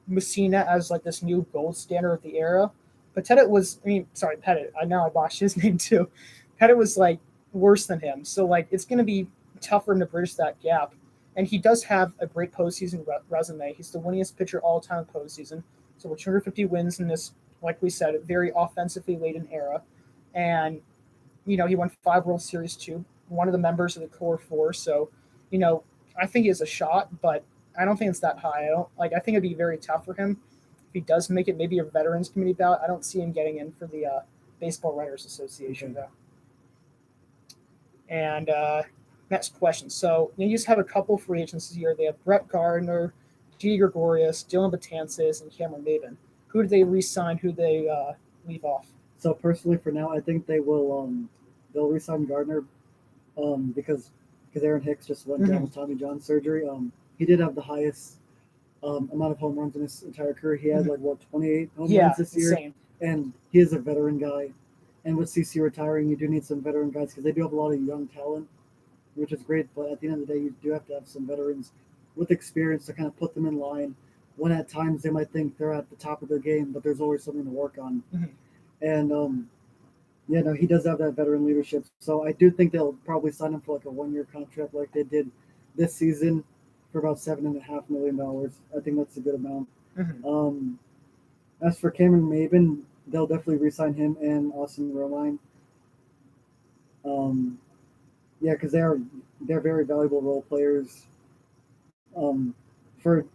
Messina as like this new gold standard of the era, Pettit was. I mean, sorry, Pettit. I now I botched his name too. Pettit was like worse than him. So like it's going to be tougher to bridge that gap. And he does have a great postseason resume. He's the winningest pitcher all time in postseason. So with 250 wins in this, like we said, very offensively laden era. And he won 5 World Series too. One of the members of the core four. So, you know, I think he has a shot, but I don't think it's that high. I think it'd be very tough for him if he does make it. Maybe a Veterans Committee ballot. I don't see him getting in for the Baseball Writers Association though. And next question. So you just have a couple free agents this year. They have Brett Gardner, G. Gregorius, Dylan Betances, and Cameron Maben. Who do they re-sign? Who do they leave off? So personally, for now, I think they'll resign Gardner because Aaron Hicks just went down with Tommy John surgery. He did have the highest amount of home runs in his entire career. He had 28 home runs this year, insane. And he is a veteran guy. And with CC retiring, you do need some veteran guys because they do have a lot of young talent, which is great. But at the end of the day, you do have to have some veterans with experience to kind of put them in line. When at times they might think they're at the top of their game, but there's always something to work on. And yeah, no, he does have that veteran leadership. So I do think they'll probably sign him for like a 1-year contract, like they did this season, for about $7.5 million. I think that's a good amount. As for Cameron Maben, they'll definitely re-sign him and Austin Romine. Yeah, because they're very valuable role players. For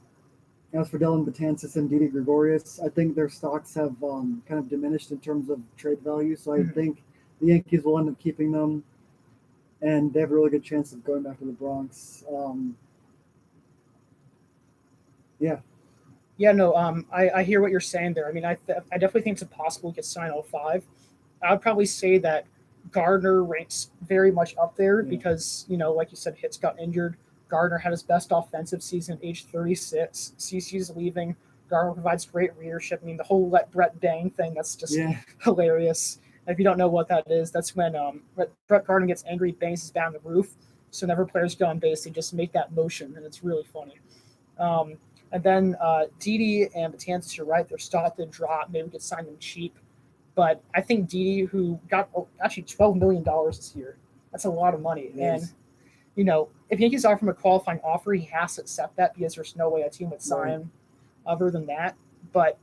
As for Dylan Betances and Didi Gregorius, I think their stocks have kind of diminished in terms of trade value. So I think the Yankees will end up keeping them, and they have a really good chance of going back to the Bronx. Yeah, no, I hear what you're saying there. I mean, I definitely think it's impossible we could sign all five. I would probably say that Gardner ranks very much up there Yeah. because, like you said, Hitz got injured. Gardner had his best offensive season at age 36. CC's leaving. Gardner provides great leadership. I mean, the whole let Brett bang thing, that's just Yeah. hilarious. And if you don't know what that is, that's when Brett Gardner gets angry, bangs his bat on the roof. So whenever players go on base, they just make that motion, and it's really funny. And then Didi and Betances, you're right, their stock did drop. Maybe we could sign them cheap. But I think Didi, who got actually $12 million this year, that's a lot of money. Yes. And, if Yankees offer him a qualifying offer, he has to accept that because there's no way a team would sign Right. him other than that. But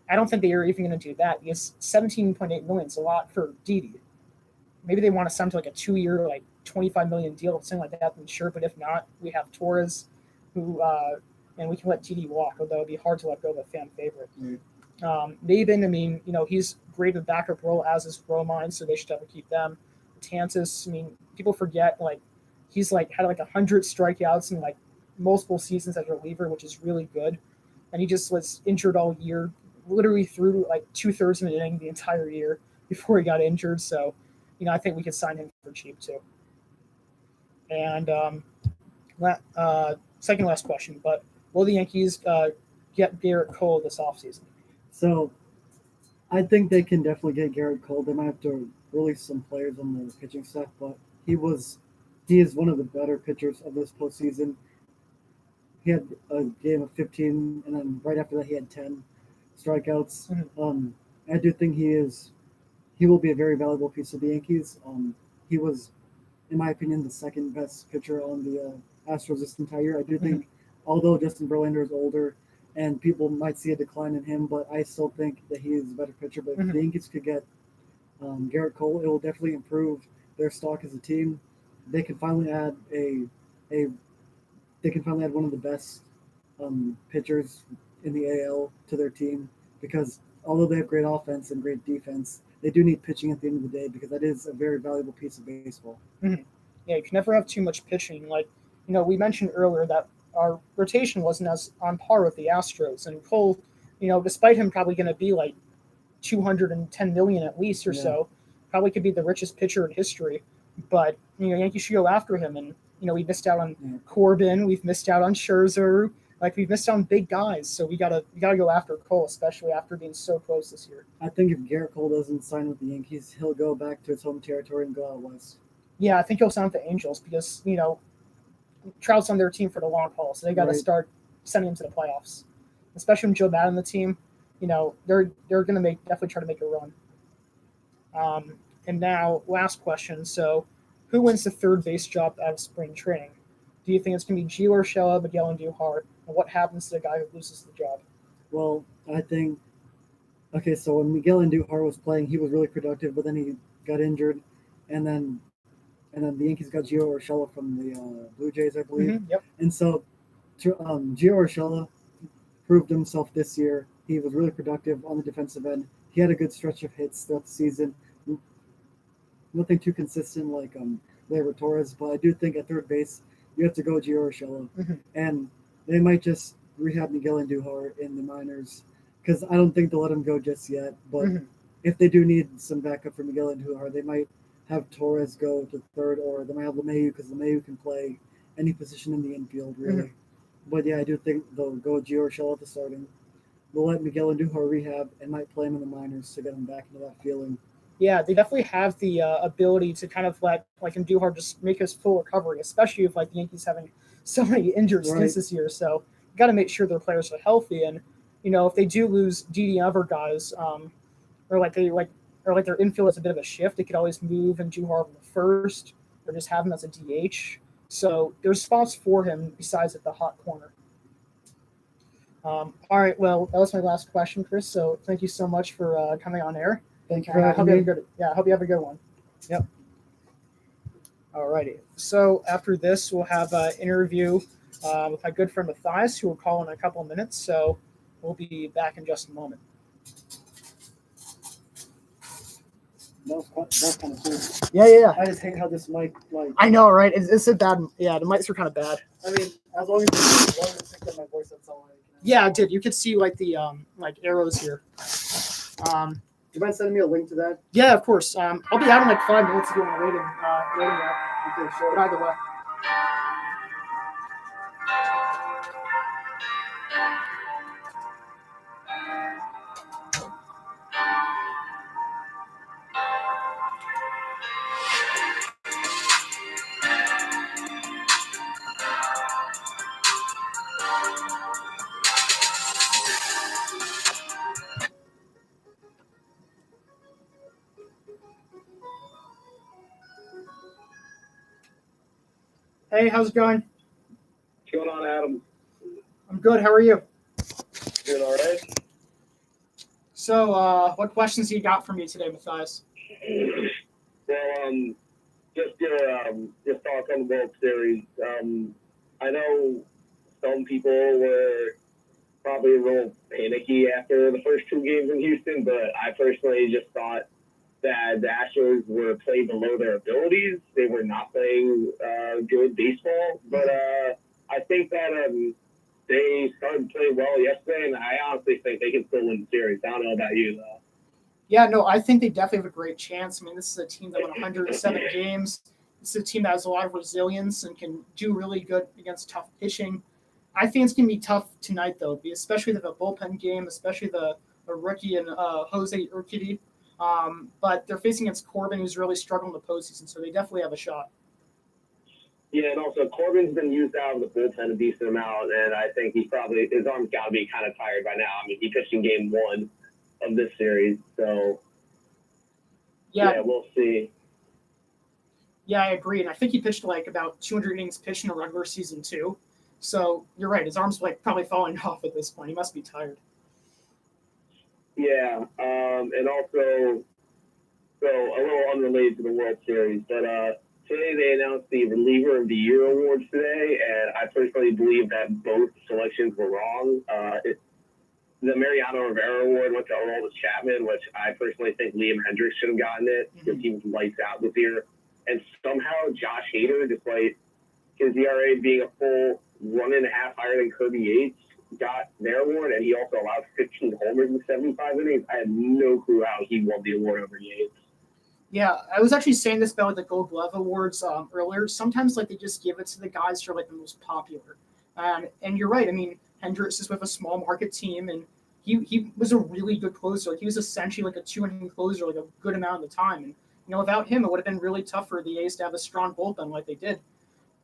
I don't think they are even going to do that because $17.8 million is a lot for Didi. Maybe they want to sign to like a 2-year, like $25 million deal, something like that. I'm sure. But if not, we have Torres, who and we can let TD walk, although it'd be hard to let go of a fan favorite. Right. Maben, I mean, he's great in the backup role, as is Romine, so they should have to keep them. Tantis, I mean, people forget, he's had 100 strikeouts in multiple seasons as a reliever, which is really good. And he just was injured all year, literally through 2/3 of an inning the entire year before he got injured. So, I think we could sign him for cheap too. And second last question, but will the Yankees get Garrett Cole this offseason? So I think they can definitely get Garrett Cole. They might have to release some players on the pitching staff, but he is one of the better pitchers of this postseason. He had a game of 15, and then right after that he had 10 strikeouts. Mm-hmm. I do think he will be a very valuable piece of the Yankees. He was, in my opinion, the second best pitcher on the Astros this entire year. I do think, although Justin Verlander is older and people might see a decline in him, but I still think that he is a better pitcher. But if the Yankees could get Garrett Cole, it will definitely improve their stock as a team. They can finally add one of the best pitchers in the AL to their team, because although they have great offense and great defense, they do need pitching at the end of the day, because that is a very valuable piece of baseball. Mm-hmm. Yeah, you can never have too much pitching. We mentioned earlier that our rotation wasn't as on par with the Astros, and Cole, despite him probably going to be $210 million at least or so, probably could be the richest pitcher in history. But Yankees should go after him, and we missed out on Corbin, we've missed out on Scherzer, we've missed out on big guys. So we gotta go after Cole, especially after being so close this year. I think if Garrett Cole doesn't sign with the Yankees, he'll go back to his home territory and go out west. Yeah, I think he'll sign with the Angels because Trout's on their team for the long haul, so they got to start sending him to the playoffs. Especially with Joe Madden on the team, they're going to definitely try to make a run. And now, last question. So, who wins the third base job out of spring training? Do you think it's going to be Gio Urshela, Miguel Andujar, and what happens to the guy who loses the job? Well, I think so when Miguel Andujar was playing, he was really productive, but then he got injured, and then the Yankees got Gio Urshela from the Blue Jays, I believe. Mm-hmm, yep. And so Gio Urshela proved himself this year. He was really productive on the defensive end. He had a good stretch of hits throughout the season. Nothing too consistent like Gleyber Torres, but I do think at third base you have to go Gio Urshela. Mm-hmm. And they might just rehab Miguel Andujar in the minors, because I don't think they'll let him go just yet. But if they do need some backup for Miguel Andujar, they might have Torres go to third, or they might have LeMahieu, because LeMahieu can play any position in the infield, really. But yeah, I do think they'll go Gio Urshela at the starting. They'll let Miguel Andujar rehab and might play him in the minors to get him back into that feeling. Yeah, they definitely have the ability to kind of let Andujar just make his full recovery, especially if the Yankees having so many injured stints this year. So you got to make sure their players are healthy, and if they do lose Didi and other guys, or their infield is a bit of a shift, they could always move Andujar from the first, or just have him as a DH. So there's spots for him besides at the hot corner. All right, well, that was my last question, Chris. So thank you so much for coming on air. Thank you for having me. I hope you have a good one. Yep. All righty. So after this, we'll have an interview with my good friend Matthias, who will call in a couple of minutes. So we'll be back in just a moment. That's kind of cool. Yeah. I just hate how this mic, I know, right? It's a bad. Yeah, the mics are kind of bad. I mean, as long as you pick up my voice, that's all I can Yeah, I did. You could see like the like arrows here. Do you mind sending me a link to that? Yeah, of course. I'll be out in like 5 minutes if you want to waiting that. Okay, But sure. either way. Hey, how's it going? What's going on, Adam? I'm good. How are you? Doing all right? So, what questions you got for me today, Matthias? Well, just your thoughts on the World Series. I know some people were probably a little panicky after the first two games in Houston, but I personally just thought that the Astros were playing below their abilities. They were not playing good baseball, but I think that they started to play well yesterday, and I honestly think they can still win the series. I don't know about you, though. Yeah, no, I think they definitely have a great chance. I mean, this is a team that won 107 games. This is a team that has a lot of resilience and can do really good against tough pitching. I think it's going to be tough tonight, though, especially the bullpen game, especially the rookie and Jose Urquidy. But they're facing against Corbin, who's really struggling in the postseason, so they definitely have a shot. Yeah, and also Corbin's been used out of the bullpen a decent amount, and I think his arm's got to be kind of tired by now. I mean, he pitched in game one of this series, so yeah, we'll see. Yeah, I agree, and I think he pitched like about 200 innings pitched in the regular season too. So you're right, his arm's like probably falling off at this point. He must be tired. Yeah, and also, so a little unrelated to the World Series, but today they announced the Reliever of the Year awards today, and I personally believe that both selections were wrong. The Mariano Rivera Award went to Aroldis Chapman, which I personally think Liam Hendricks should have gotten it because he was lights out this year. And somehow Josh Hader, despite his ERA being a full 1.5 higher than Kirby Yates, got their award, and he also allowed 15 homers in 75 innings. I had no clue how he won the award over Yates. Yeah, I was actually saying this about like the Gold Glove Awards earlier. Sometimes like they just give it to the guys who are like the most popular. And you're right. I mean, Hendricks is with a small market team, and he was a really good closer. Like, he was essentially like a 2-inning closer, like a good amount of the time. And without him, it would have been really tough for the A's to have a strong bullpen like they did.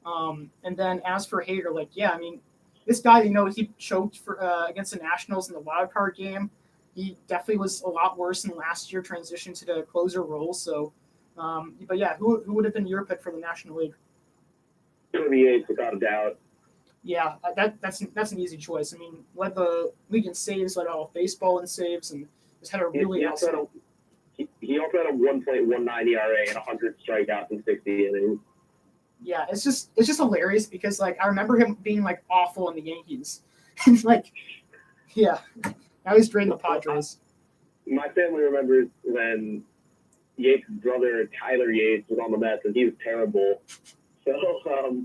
And then as for Hader, like, yeah, I mean, this guy, he choked for against the Nationals in the wild card game. He definitely was a lot worse than last year, transitioned to the closer role. So, but yeah, who would have been your pick for the National League? Kirby Yates, without a doubt. Yeah, that's an easy choice. I mean, led the league in saves, led all of baseball in saves, and just had a really awesome. He also had a 1.19 ERA and 100 strikeouts in 60 innings. Yeah, it's just hilarious because like I remember him being like awful in the Yankees, like, yeah, now he's drained the Padres. My family remembers when Yates' brother Tyler Yates was on the Mets and he was terrible. So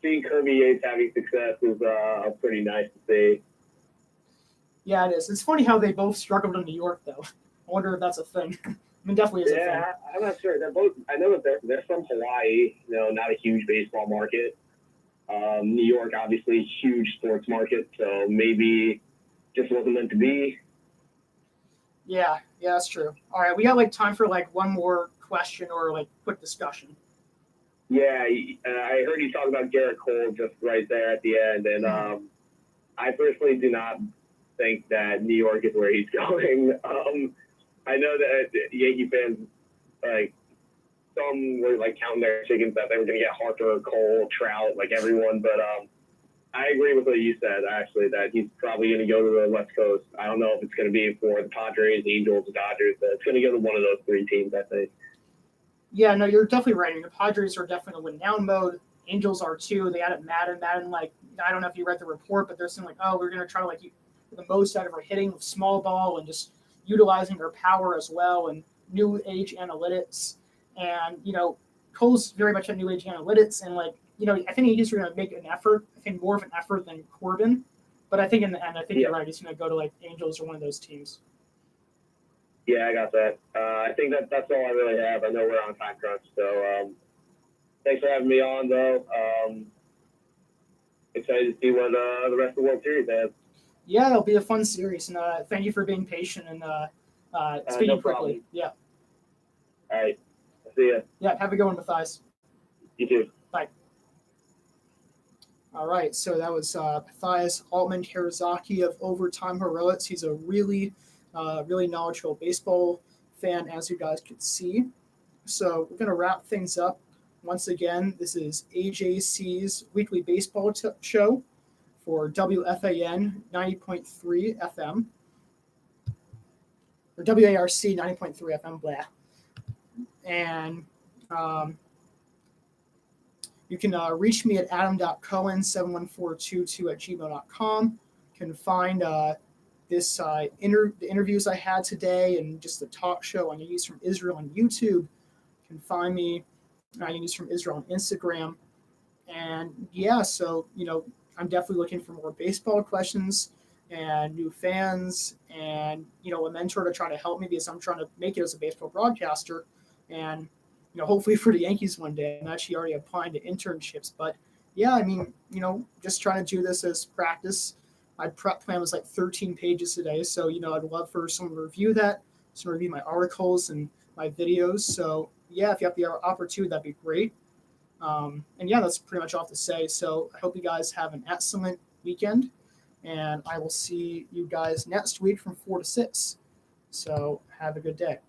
seeing Kirby Yates having success is pretty nice to see. Yeah, it is. It's funny how they both struggled in New York, though. I wonder if that's a thing. I mean, definitely is a thing. Yeah, I'm not sure. They're both. I know that they're from Hawaii. Not a huge baseball market. New York, obviously, huge sports market. So maybe just wasn't meant to be. Yeah, that's true. All right, we got like time for like one more question or like quick discussion. Yeah, I heard you talk about Garrett Cole just right there at the end, and I personally do not think that New York is where he's going. I know that Yankee fans, like, some were like counting their chickens that they were going to get Harper, Cole, Trout, like everyone, but I agree with what you said, actually, that he's probably going to go to the West Coast. I don't know if it's going to be for the Padres, Angels, Dodgers, but it's going to go to one of those three teams, I think. Yeah, no, you're definitely right. I mean, the Padres are definitely in win-now mode. Angels are too. They added Madden. Madden, like, I don't know if you read the report, but they're saying like, oh, we're going to try to like get the most out of our hitting with small ball and just utilizing our power as well and new age analytics. And Cole's very much on new age analytics, and like I think he's going to make an effort. I think more of an effort than Corbin. But I think in the end, I think Yeah. you're right. He's going to go to like Angels or one of those teams. Yeah, I got that. I think that's all I really have. I know we're on time crunch, so thanks for having me on, though. Excited to see what the rest of the World Series has. Yeah, it'll be a fun series, and thank you for being patient and speaking No quickly. problem. Yeah. All right. I'll see ya. Yeah, have a good one, Matthias. You too. All right, so that was Matthias Altman Karazaki of Overtime Heroics. He's a really knowledgeable baseball fan, as you guys could see. So we're going to wrap things up. Once again, this is AJC's weekly baseball show for WFAN 90.3 FM, or WARC 90.3 FM, blah. And you can reach me at adam.cohen71422@gmail.com. You can find the interviews I had today and just the talk show on News from Israel on YouTube. You can find me on News from Israel on Instagram. And yeah, so, I'm definitely looking for more baseball questions and new fans and, a mentor to try to help me because I'm trying to make it as a baseball broadcaster. And hopefully for the Yankees one day. I'm actually already applying to internships. But yeah, I mean, just trying to do this as practice. My prep plan was like 13 pages today. So, I'd love for someone to review that, someone to review my articles and my videos. So yeah, if you have the opportunity, that'd be great. And yeah, that's pretty much all to say. So I hope you guys have an excellent weekend. And I will see you guys next week from 4 to 6. So have a good day.